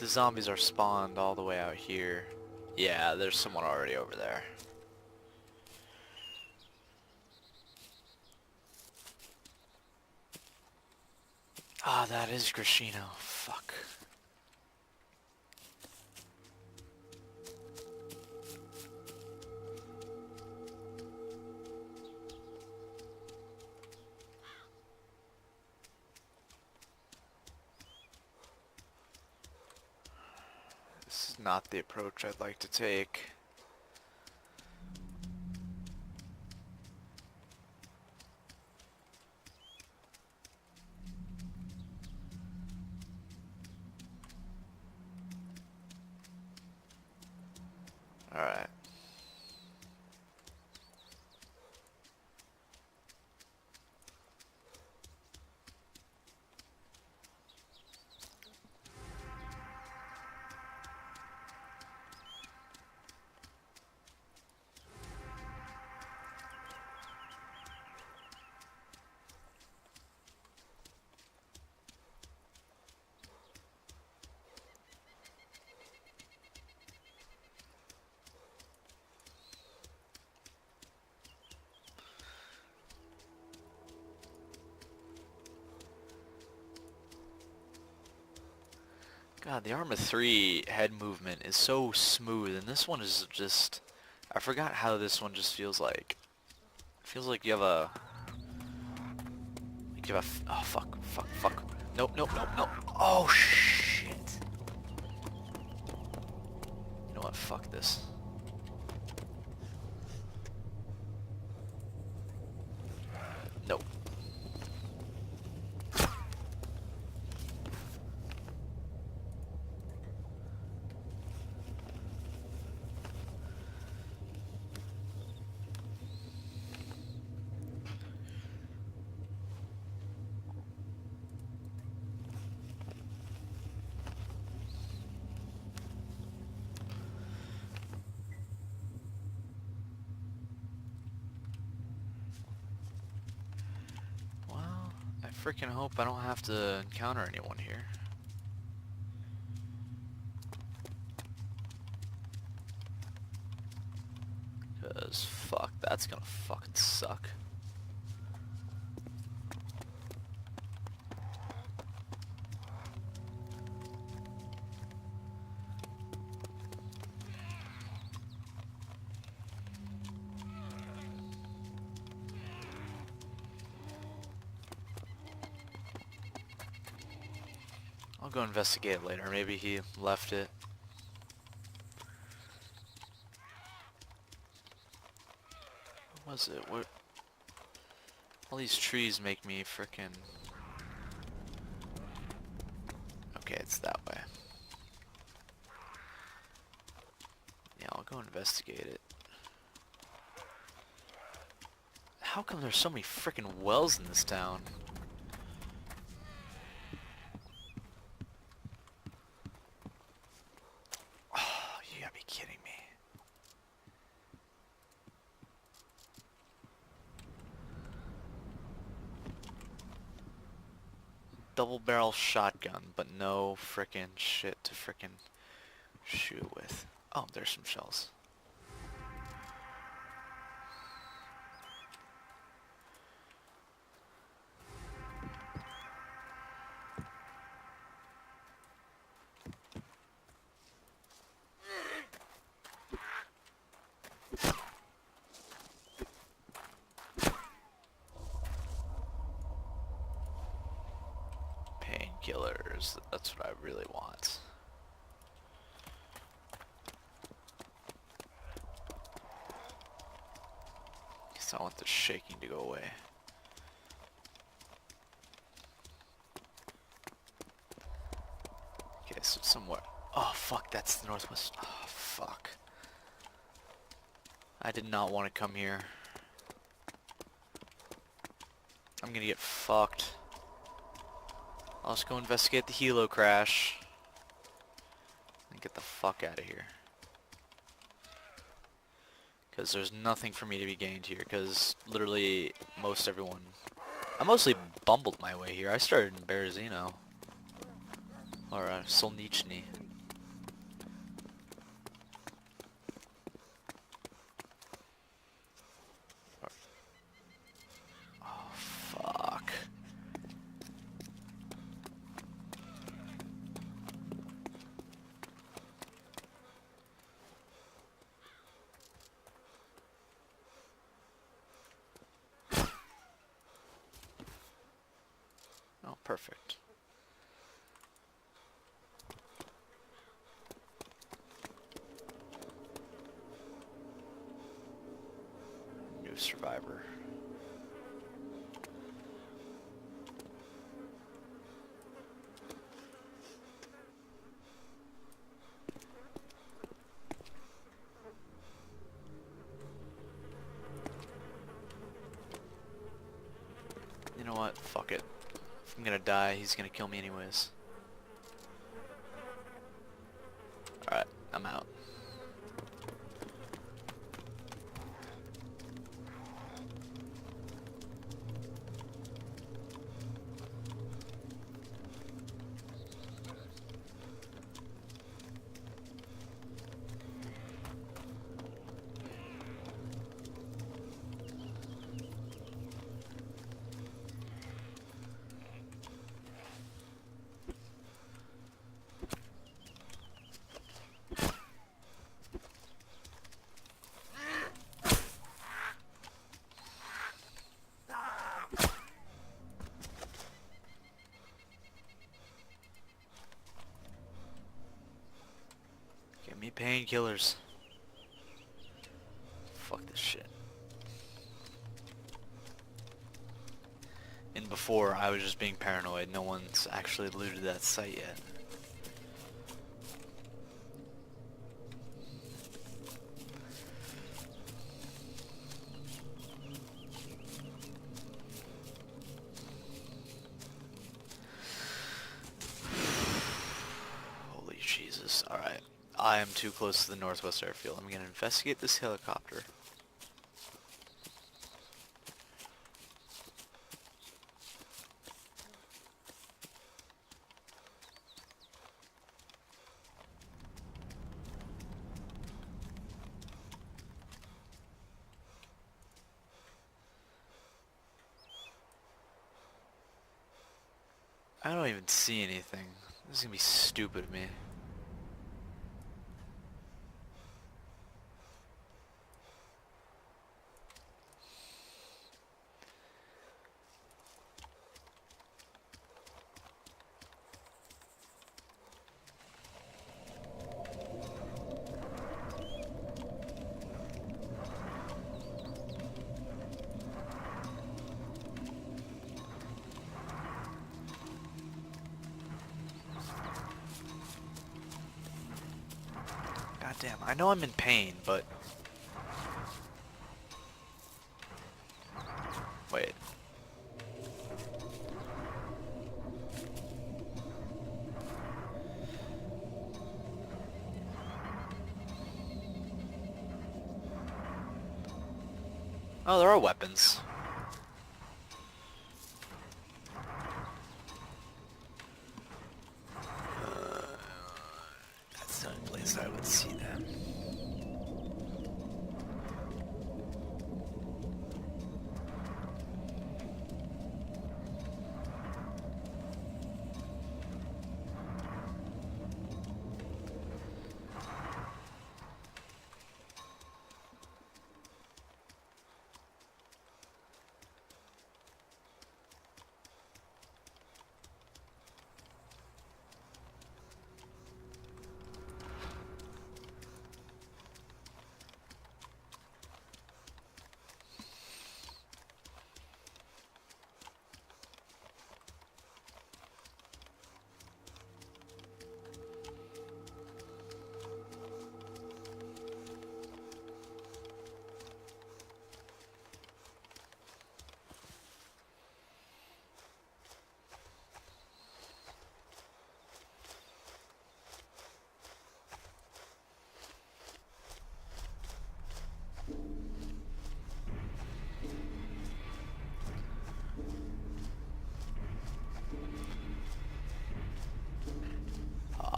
[SPEAKER 1] the zombies are spawned all the way out here. Yeah, there's someone already over there. Ah, that is Grishino. Fuck. This is not the approach I'd like to take. Alright. God, the Arma 3 head movement is so smooth, and this one is just... I forgot how this one just feels like. It feels like you have a... Like you have a... Oh, fuck. Nope. Oh, shit. You know what? Fuck this. Nope. Well, I freaking hope I don't have to encounter anyone here. Cause fuck, that's gonna fucking suck. I'll go investigate it later. Maybe he left it. What was it? What? All these trees make me frickin'... Okay, it's that way. Yeah, I'll go investigate it. How come there's so many frickin' wells in this town? Oh, you gotta be kidding me. Double barrel shotgun, but no frickin' shit to frickin' shoot with. Oh, there's some shells. Painkillers, that's what I really want. Guess I want the shaking to go away. Okay, so somewhere... Oh fuck, that's the northwest... Oh fuck. I did not want to come here. I'm gonna get fucked. I'll just go investigate the helo crash. And get the fuck out of here. Because there's nothing for me to be gained here. Because literally most everyone... I mostly bumbled my way here. I started in Berezino. Or Solnichny. Perfect. New survivor. You know what? Fuck it. If I'm gonna die, he's gonna kill me anyways. Alright, I'm out. Give me painkillers. Fuck this shit. And before, I was just being paranoid. No one's actually looted that site yet. Holy Jesus. Alright. I am too close to the northwest airfield. I'm gonna investigate this helicopter. I don't even see anything. This is gonna be stupid of me. God damn, I know I'm in pain, but... Wait. Oh, there are weapons. That's the only place I would see them.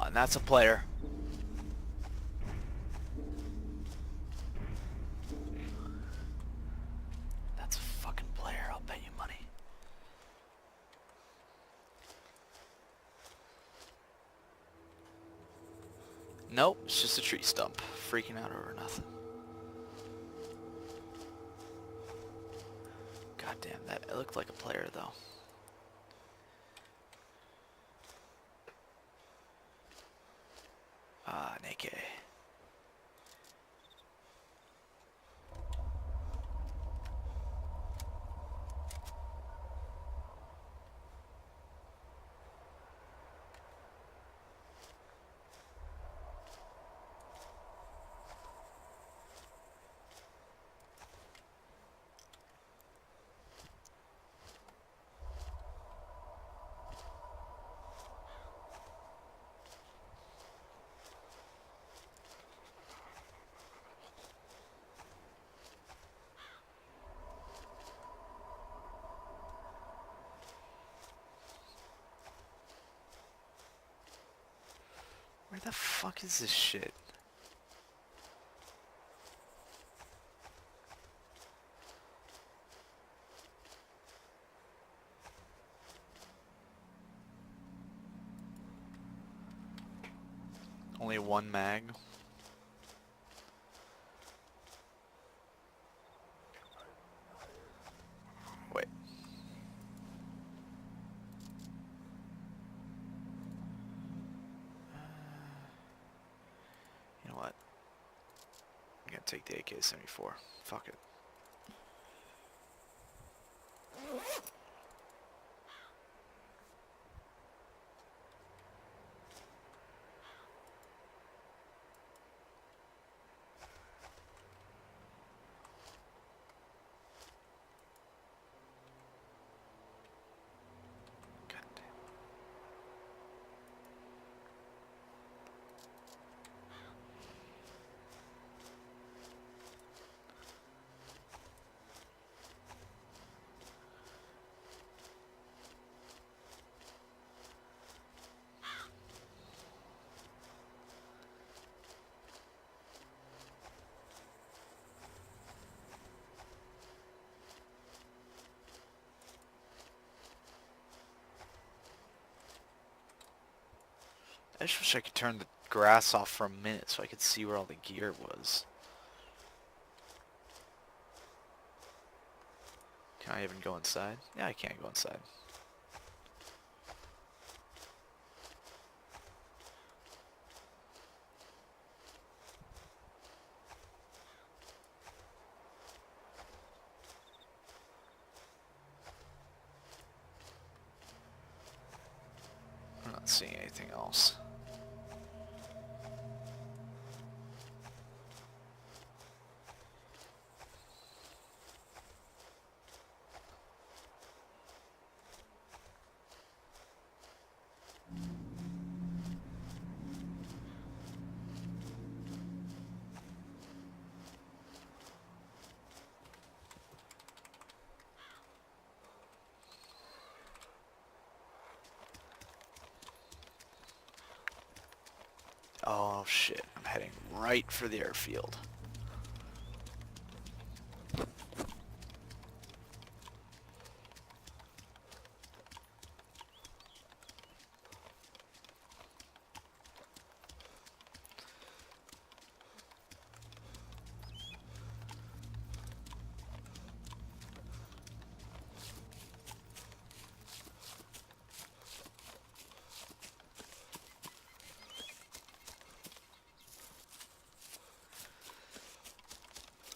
[SPEAKER 1] And that's a player. That's a fucking player, I'll bet you money. Nope, it's just a tree stump. Freaking out over nothing. God damn, that it looked like a player though. Ah, an AK. Where the fuck is this shit? Only one mag? Wait. You know what? I'm gonna take the AK-74. Fuck it. God damn. I just wish I could turn the grass off for a minute so I could see where all the gear was. Can I even go inside? Yeah, I can't go inside. I'm not seeing anything else. Oh shit, I'm heading right for the airfield.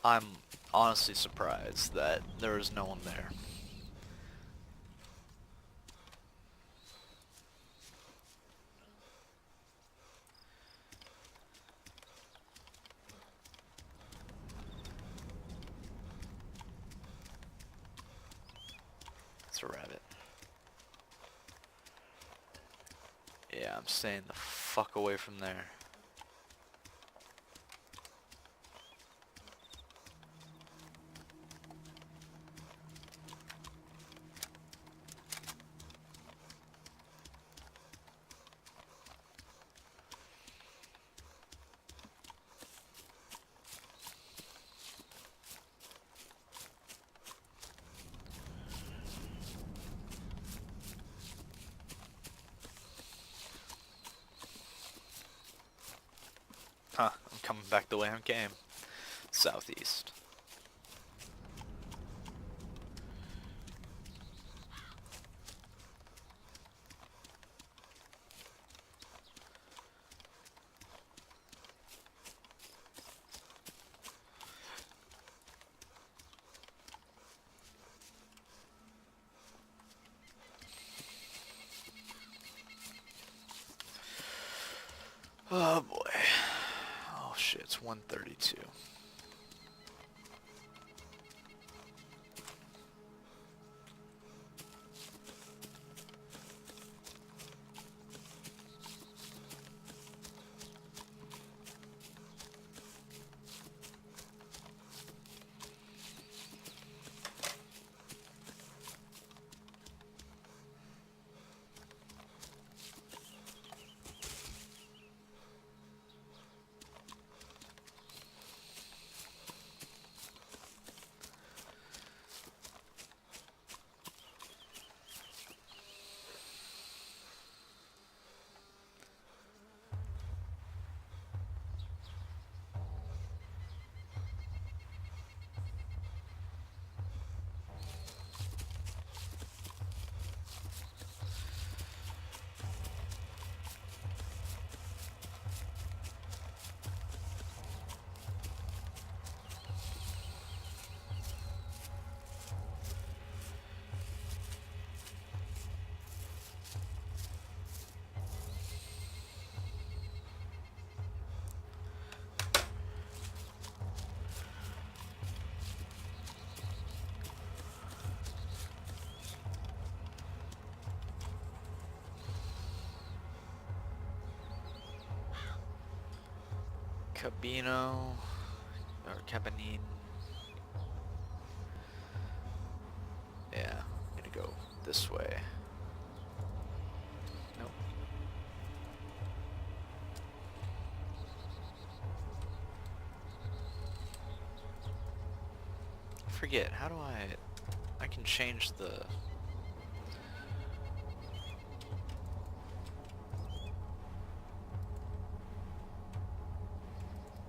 [SPEAKER 1] I'm honestly surprised that there was no one there. It's a rabbit. Yeah, I'm staying the fuck away from there. Huh, I'm coming back the way I came. Southeast. Oh boy. Oh shit, it's 132. Cabino or Cabanine. Yeah, I'm gonna go this way. Nope. I forget, how do I can change the...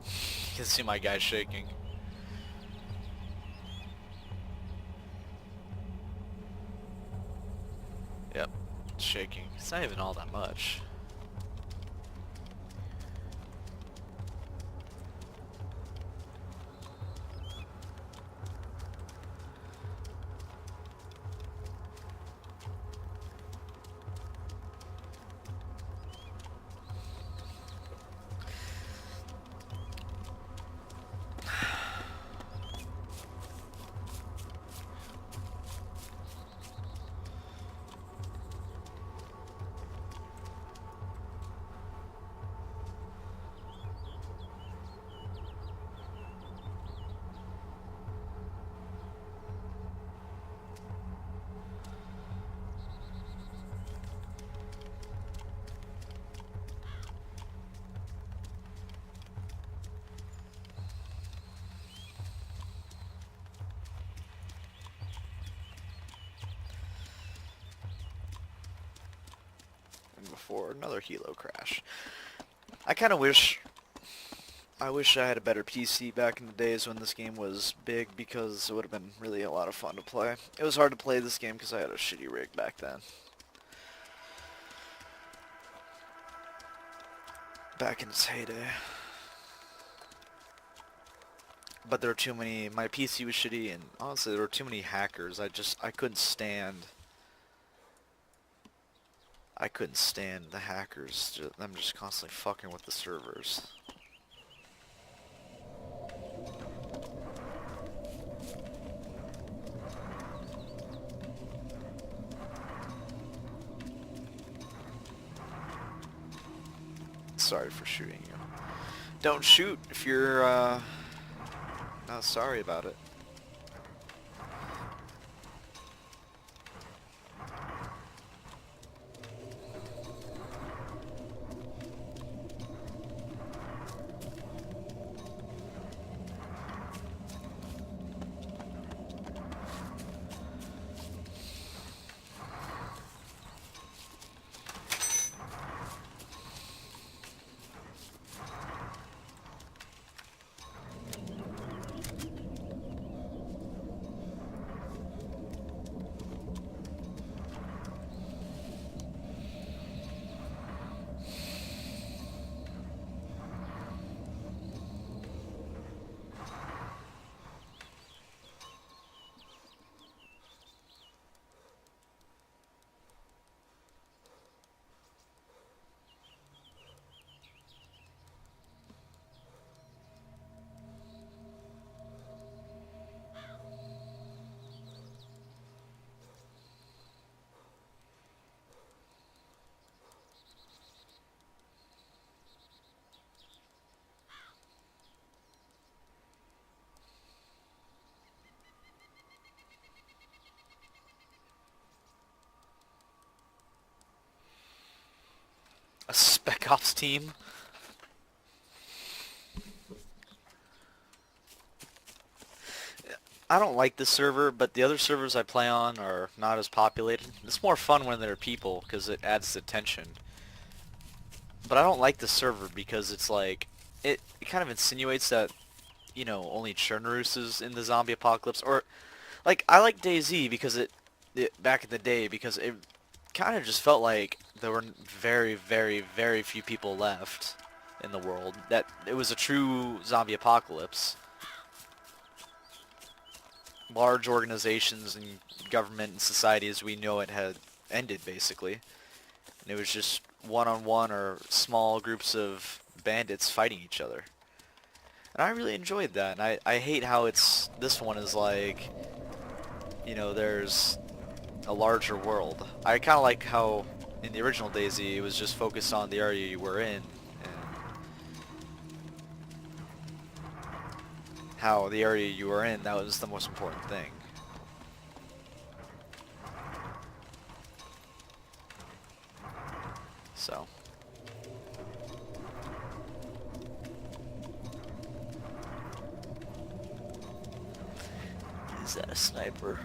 [SPEAKER 1] You can see my guy shaking. Yep, it's shaking. It's not even all that much. Before another helo crash. I kind of wish I had a better PC back in the days when this game was big, because it would have been really a lot of fun to play. It was hard to play this game because I had a shitty rig back then. Back in its heyday. But there were too many, my PC was shitty, and honestly there were too many hackers. I couldn't stand the hackers, them just constantly fucking with the servers. Sorry for shooting you. Don't shoot if you're not sorry about it. Spec Ops team. I don't like this server, but the other servers I play on are not as populated. It's more fun when there are people because it adds the tension. But I don't like the server because it's like it kind of insinuates that only Chernarus is in the zombie apocalypse. Or like I like DayZ because it back in the day because it kind of just felt like there were very, very, very few people left in the world. That it was a true zombie apocalypse. Large organizations and government and society as we know it had ended basically. And it was just one-on-one or small groups of bandits fighting each other. And I really enjoyed that. And I hate how this one is like, there's a larger world. I kind of like how in the original DayZ it was just focused on the area you were in, and how the area you were in, that was the most important thing. So. Is that a sniper?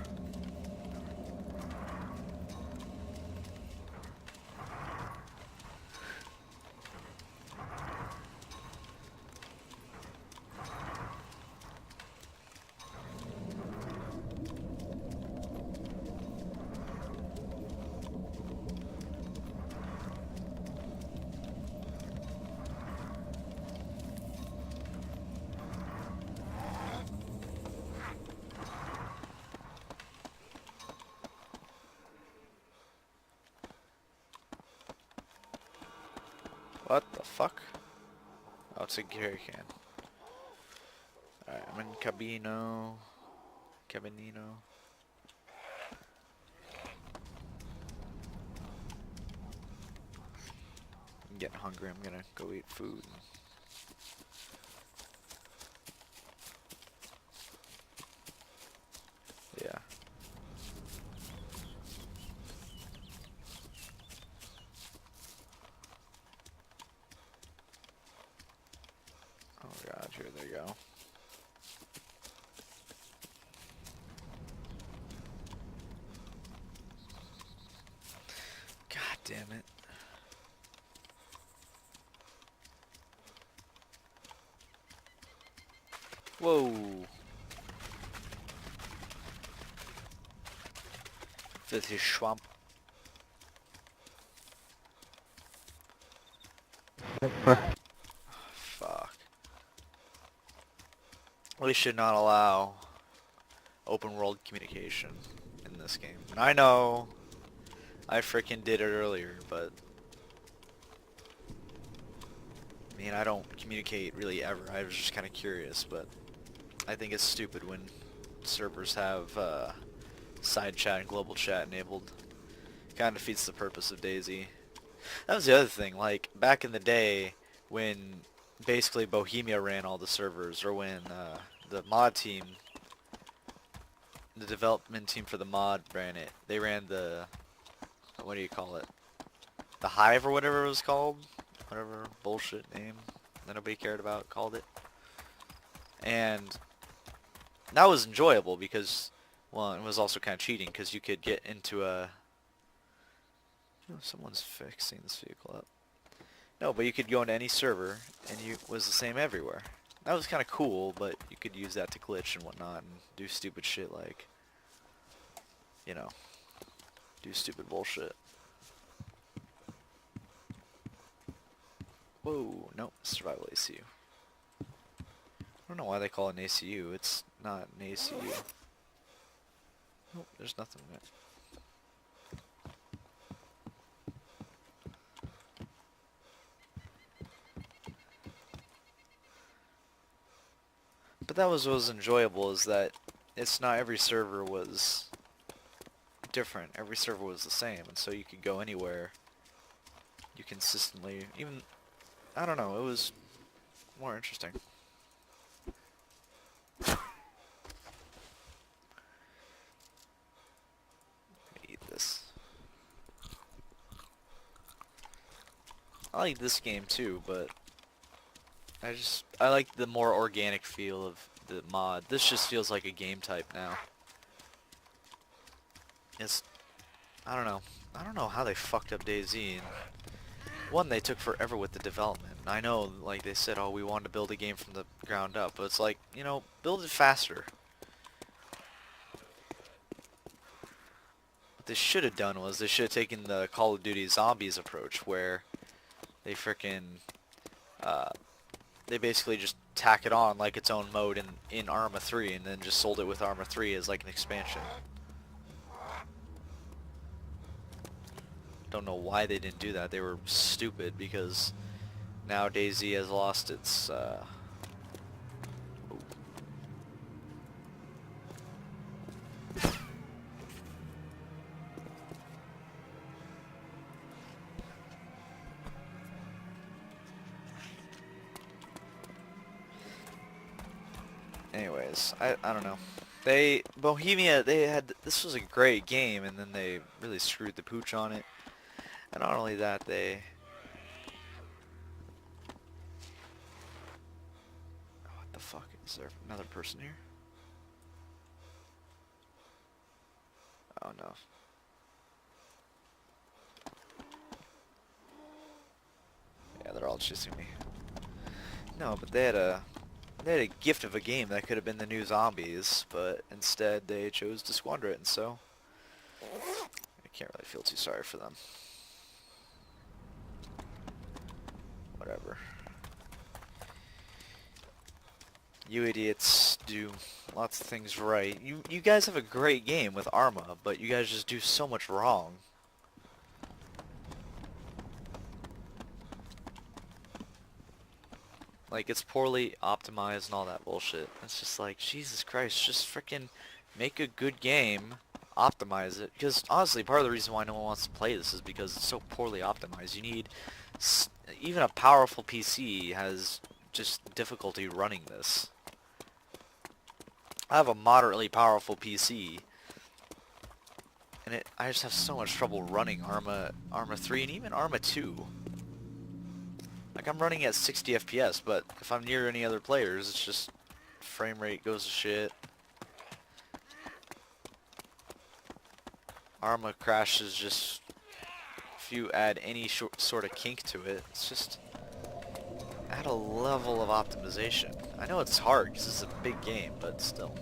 [SPEAKER 1] What the fuck? Oh, it's a Gary can. Alright, I'm in Cabinino. I'm getting hungry. I'm gonna go eat food. Yeah. Oh god, here they go. God damn it. Whoa. This is swamp. Fuck. We should not allow open world communication in this game. And I know I freaking did it earlier, but I mean, I don't communicate really ever. I was just kind of curious, but I think it's stupid when servers have side chat and global chat enabled. Kind of defeats the purpose of DayZ. That was the other thing, like, back in the day when basically Bohemia ran all the servers, or when the mod team, the development team for the mod ran it, they ran the, what do you call it, the Hive or whatever it was called, whatever bullshit name that nobody cared about called it. And that was enjoyable because, well, it was also kind of cheating because you could get into a, oh, someone's fixing this vehicle up. No, but you could go into any server and it was the same everywhere. That was kind of cool, but you could use that to glitch and whatnot and do stupid shit like, do stupid bullshit. Whoa, no, survival ACU. I don't know why they call it an ACU. It's not an ACU. Nope, there's nothing in it. But that was what was enjoyable, is that it's not every server was different. Every server was the same, and so you could go anywhere. You consistently, even, I don't know, it was more interesting. Eat this. I like this game too, but I like the more organic feel of the mod. This just feels like a game type now. It's I don't know. I don't know how they fucked up DayZ. And one, they took forever with the development. I know, like they said, oh, we wanted to build a game from the ground up, but it's like, you know, build it faster. What they should have done was they should have taken the Call of Duty Zombies approach, where they frickin' uh, they basically just tack it on like its own mode in Arma 3, and then just sold it with Arma 3 as like an expansion. Don't know why they didn't do that. They were stupid, because now DayZ has lost its anyways, I don't know. Bohemia, this was a great game, and then they really screwed the pooch on it. And not only that, what the fuck? Is there another person here? Oh no. Yeah, they're all chasing me. No, but they had a gift of a game that could have been the new Zombies, but instead they chose to squander it, and so I can't really feel too sorry for them. Whatever. You idiots do lots of things right. You guys have a great game with Arma, but you guys just do so much wrong. Like, it's poorly optimized and all that bullshit. It's just like, Jesus Christ, just frickin' make a good game, optimize it. Because, honestly, part of the reason why no one wants to play this is because it's so poorly optimized. You need... even a powerful PC has just difficulty running this. I have a moderately powerful PC, and I just have so much trouble running Arma 3 and even Arma 2. Like, I'm running at 60 FPS, but if I'm near any other players, it's just frame rate goes to shit. Arma crashes just if you add any sort of kink to it. It's just add a level of optimization. I know it's hard because it's a big game, but still.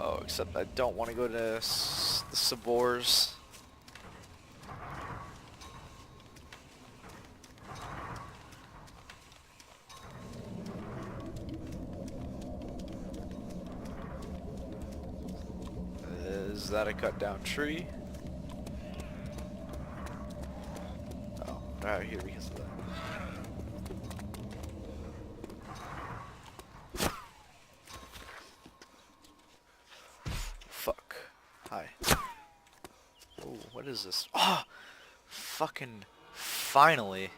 [SPEAKER 1] Oh, except I don't want to go to the Sabors. Is that a cut down tree? Oh, they're out here because of that. Fuck. Hi. Oh, what is this? Oh! Fucking finally.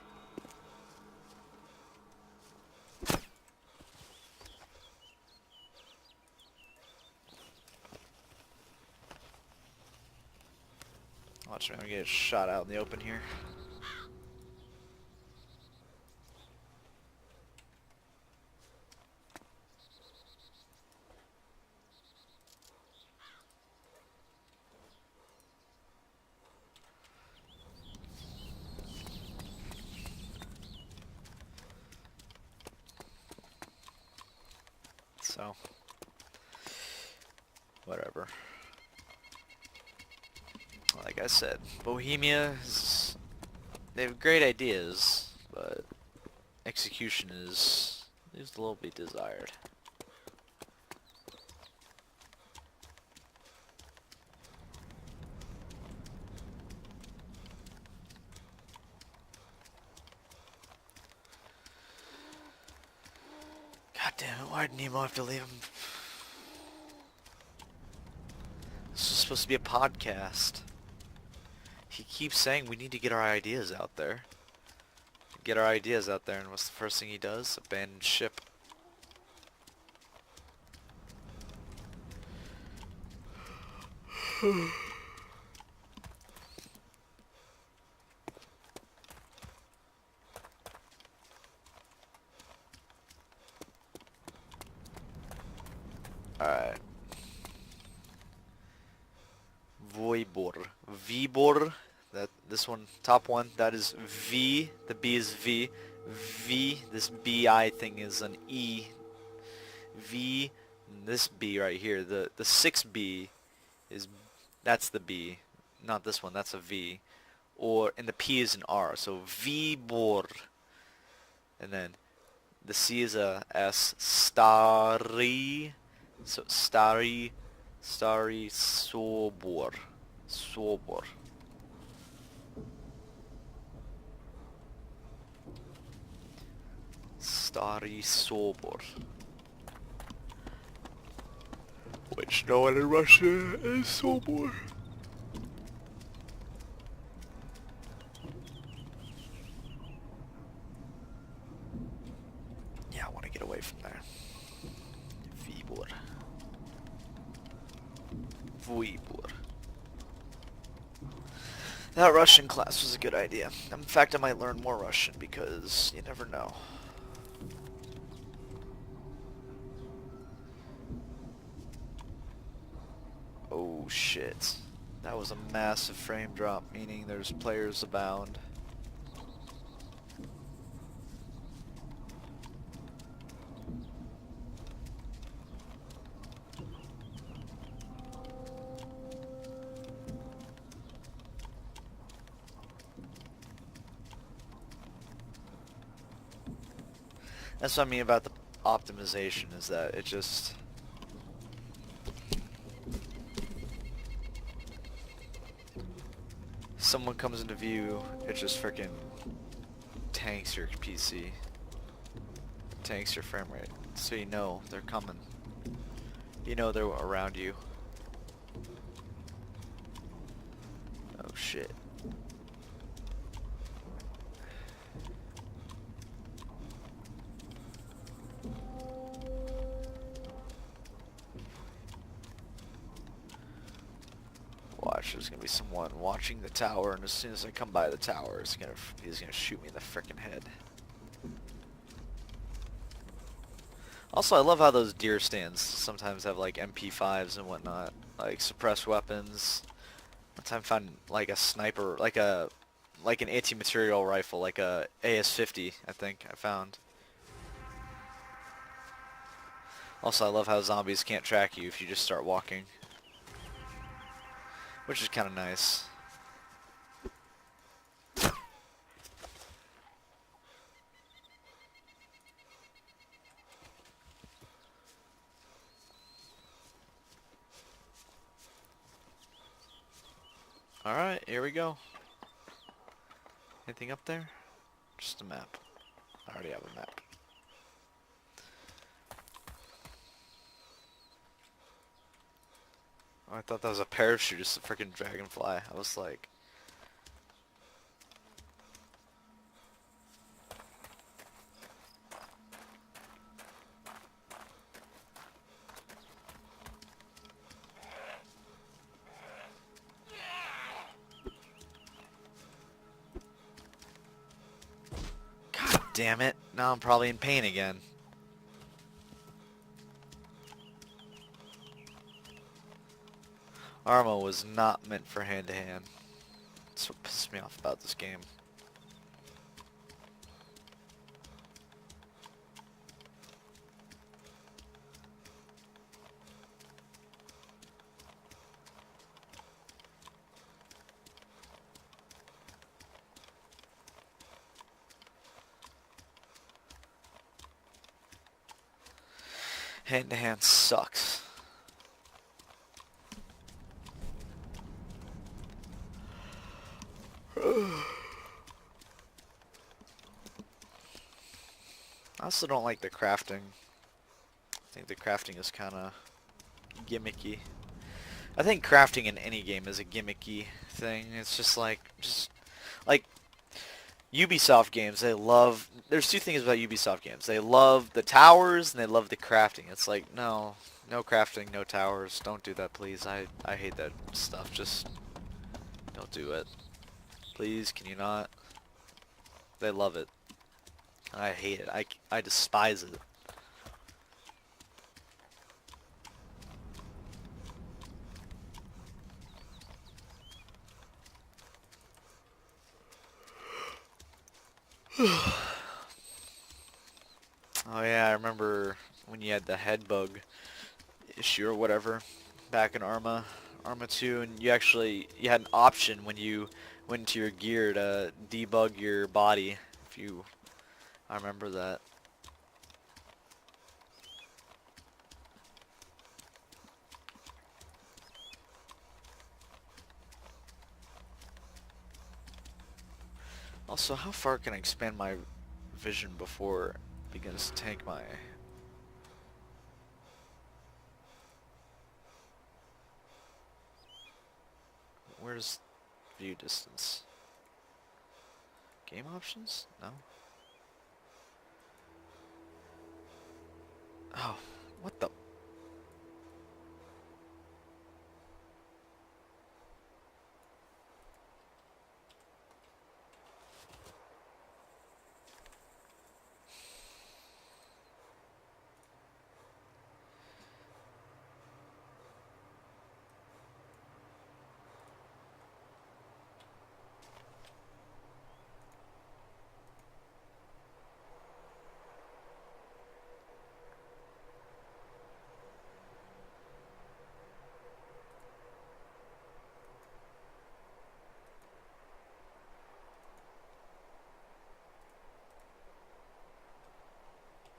[SPEAKER 1] Watch me, I'm gonna get shot out in the open here. So, whatever. Like I said, Bohemia is... they have great ideas, but execution leaves a little bit desired. damn it, why did Nemo have to leave him? This is supposed to be a podcast. He keeps saying we need to get our ideas out there. Get our ideas out there, and what's the first thing he does? Abandon ship. Alright. Voibor. Vibor. This one, top one, that is V. The B is V. V, this BI thing is an E. V, this B right here, the 6B is, that's the B. Not this one, that's a V. And the P is an R, so Vibor. And then the C is a S. Starry. So Starry Sobor. Sobor. Starry Sobor. Which no one in Russia is Sobor. Yeah, I want to get away from there. Vibor. Vibor. That Russian class was a good idea. In fact, I might learn more Russian because you never know. Oh shit. That was a massive frame drop, meaning there's players abound. That's what I mean about the optimization, is that it just... someone comes into view, it just freaking tanks your PC. Tanks your frame rate. So you know they're coming. You know they're around you. Oh shit. Watch, there's gonna be someone watching the tower, and as soon as I come by the tower, he's gonna shoot me in the frickin' head. Also, I love how those deer stands sometimes have like MP5s and whatnot, like suppressed weapons. One time I found like a sniper, like an anti-material rifle, like a AS-50, I think I found. Also, I love how zombies can't track you if you just start walking, which is kind of nice. Alright, here we go. Anything up there? Just a map. I already have a map. Oh, I thought that was a parachute, just a freaking dragonfly. I was like... God damn it. Now I'm probably in pain again. Armo was not meant for hand-to-hand. That's what pisses me off about this game. Hand-to-hand sucks. I also don't like the crafting. think the crafting is kind of gimmicky. I think crafting in any game is a gimmicky thing. It's just like Ubisoft games. They love. There's two things about Ubisoft games. They love the towers and they love the crafting. It's like no, no crafting, no towers. Don't do that, please. I hate that stuff. Just don't do it, please. Can you not? They love it. I hate it. I despise it. Oh yeah, I remember when you had the head bug issue or whatever back in Arma 2, and you had an option when you went into your gear to debug your body. I remember that. Also, how far can I expand my vision before it begins to tank my... Where's view distance? Game options? No? Oh, what the...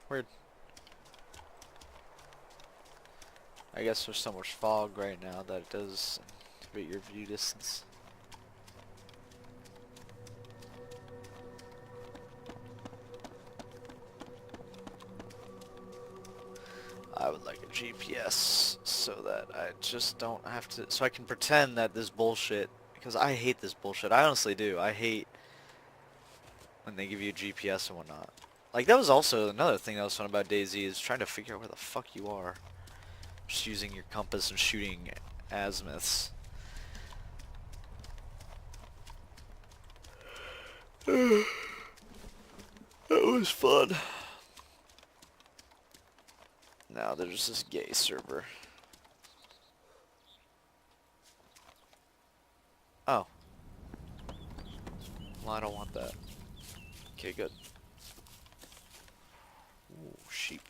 [SPEAKER 1] Weird. I guess there's so much fog right now that it does inhibit your view distance. I would like a GPS so that I just don't have to, so I can pretend that this bullshit, because I hate this bullshit. I honestly do. I hate when they give you a GPS and whatnot. Like, that was also another thing that was fun about DayZ, is trying to figure out where the fuck you are. Just using your compass and shooting azimuths. That was fun. Now there's this gay server. Oh. Well, I don't want that. Okay, good. Ooh, sheep.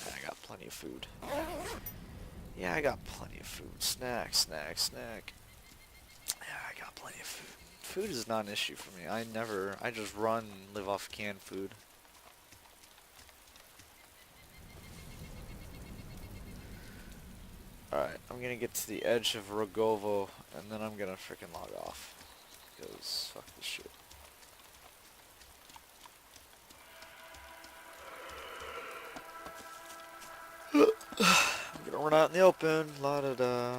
[SPEAKER 1] I got plenty of food. Yeah, I got plenty of food. Snack, snack, snack. Yeah, I got plenty of food. Food is not an issue for me. I just run and live off canned food. Alright, I'm gonna get to the edge of Rogovo, and then I'm gonna freaking log off. Because, fuck this shit. I'm gonna run out in the open, la da da.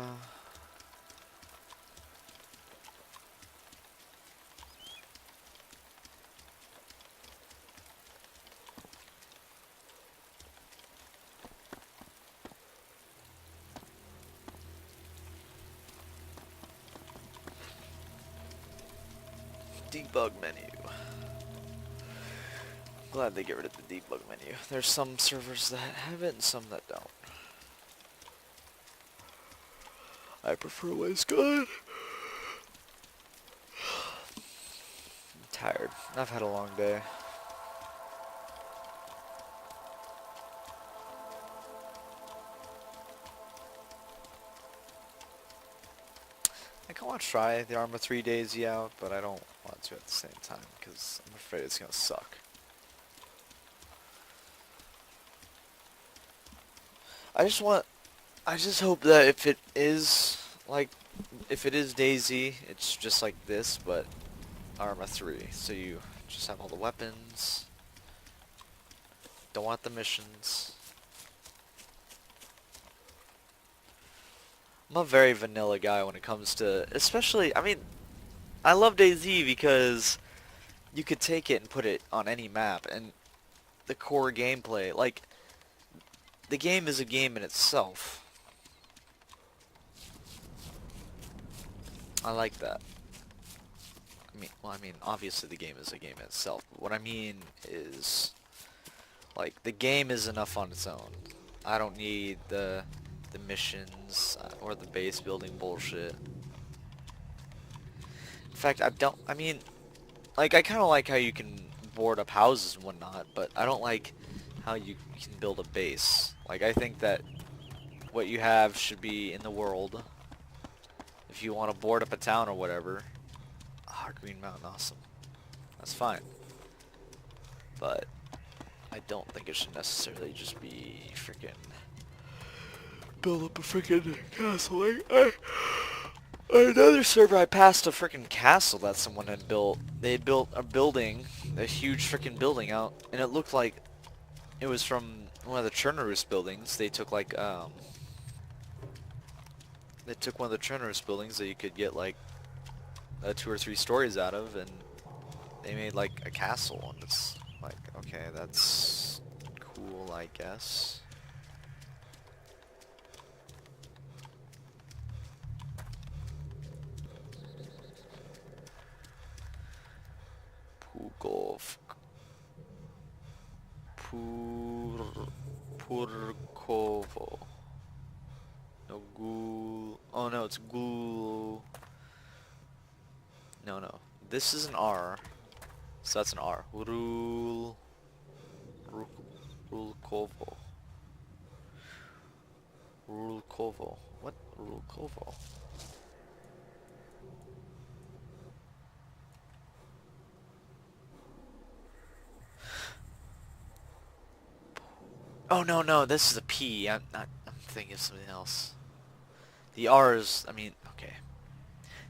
[SPEAKER 1] Debug menu. Glad they get rid of the debug menu. There's some servers that have it and some that don't. I prefer waste good. I'm tired. I've had a long day. I kind of want to try the Arma 3 DayZ out, but I don't want to at the same time because I'm afraid it's going to suck. I just hope that if it is DayZ, it's just like this, but Arma 3. So you Just have all the weapons. Don't want the missions. I'm a very vanilla guy when it comes to, especially, I mean, I love DayZ because you could take it and put it on any map, and the core gameplay, like, the game is a game in itself. I like that. I mean, obviously the game is a game in itself, but what I mean is, like, the game is enough on its own. I don't need the missions or the base building bullshit. In fact, I mean, like, I kind of like how you can board up houses and whatnot, but I don't like how you can build a base. Like, I think that what you have should be in the world. If you want to board up a town or whatever. Ah, Green Mountain, awesome. That's fine. But I don't think it should necessarily just be freaking build up a freaking castle. Another server I passed a freaking castle that someone had built. They had built a building, a huge freaking building out, and it looked like it was from one of the Chernerus buildings. They took like they took one of the Chernerus buildings that you could get like 2 or 3 stories out of, and they made like a castle, and it's like, okay, that's cool, I guess. Pugov. Purkovo. No, Gul. Oh no, it's Gul. No. This is an R. So that's an R. Rulkovo. Rulkovo. What? Rulkovo. Oh no, this is a P. I'm thinking of something else. The R is, I mean, okay.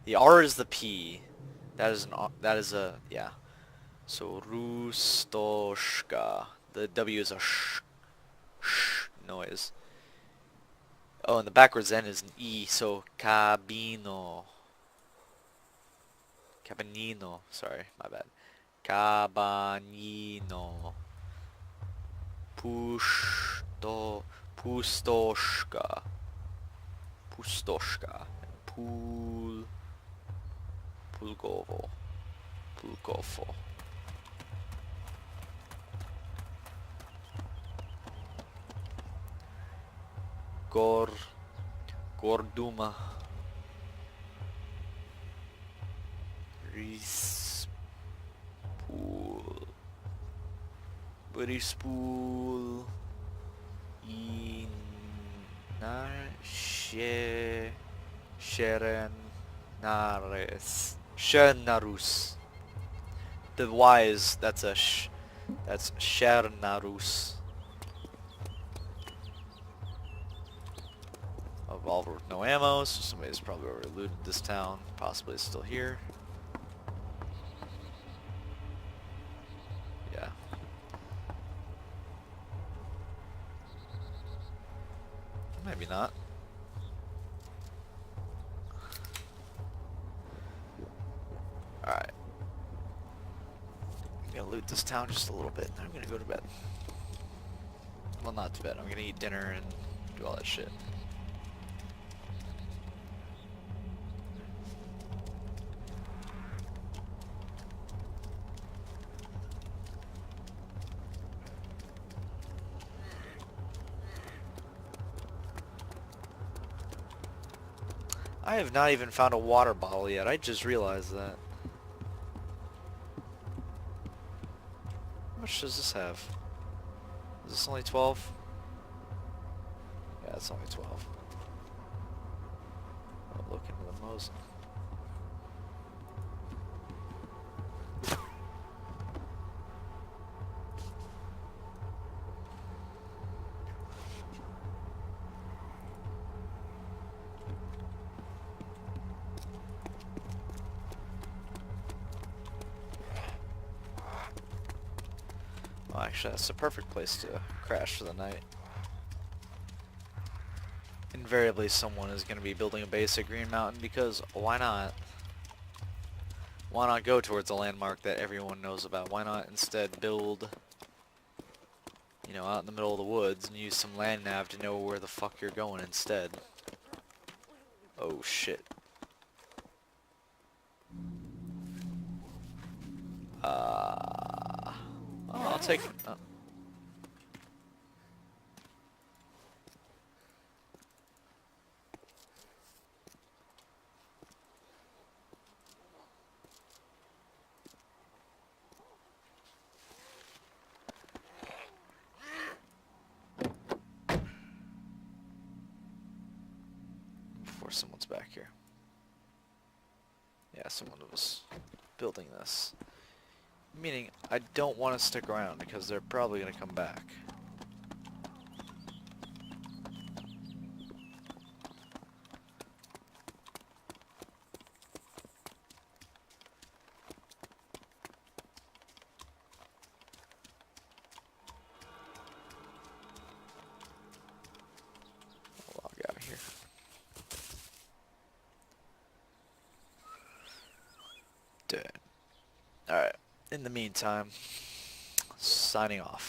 [SPEAKER 1] The R is the P. That is yeah. So, Rustoshka. The W is a sh noise. Oh, and the backwards N is an E, so Cabino. Cabanino, sorry, my bad. Cabanino. Pustoshka. Pustoshka. Pulgovo. Gorduma. Brispool. Shernarus. The Y is, that's a sh. That's Shernarus. A revolver with no ammo, so somebody's probably already looted this town. Possibly it's still here. Yeah. Maybe not. Alright. I'm gonna loot this town just a little bit, then I'm gonna go to bed. Well, not to bed. I'm gonna eat dinner and do all that shit. I have not even found a water bottle yet. I just realized that. How much does this have? Is this only 12? Yeah, it's only 12. I'll look into the Mosin. Well, actually, that's the perfect place to crash for the night. Invariably, someone is going to be building a base at Green Mountain because why not? Why not go towards a landmark that everyone knows about? Why not instead build, you know, out in the middle of the woods and use some land nav to know where the fuck you're going instead? Oh shit. Oh, I'll take it. Before someone's back here. Yeah, someone was building this. Meaning, I don't want to stick around because they're probably going to come back. I'll log out of here. Dead. Alright. In the meantime, signing off.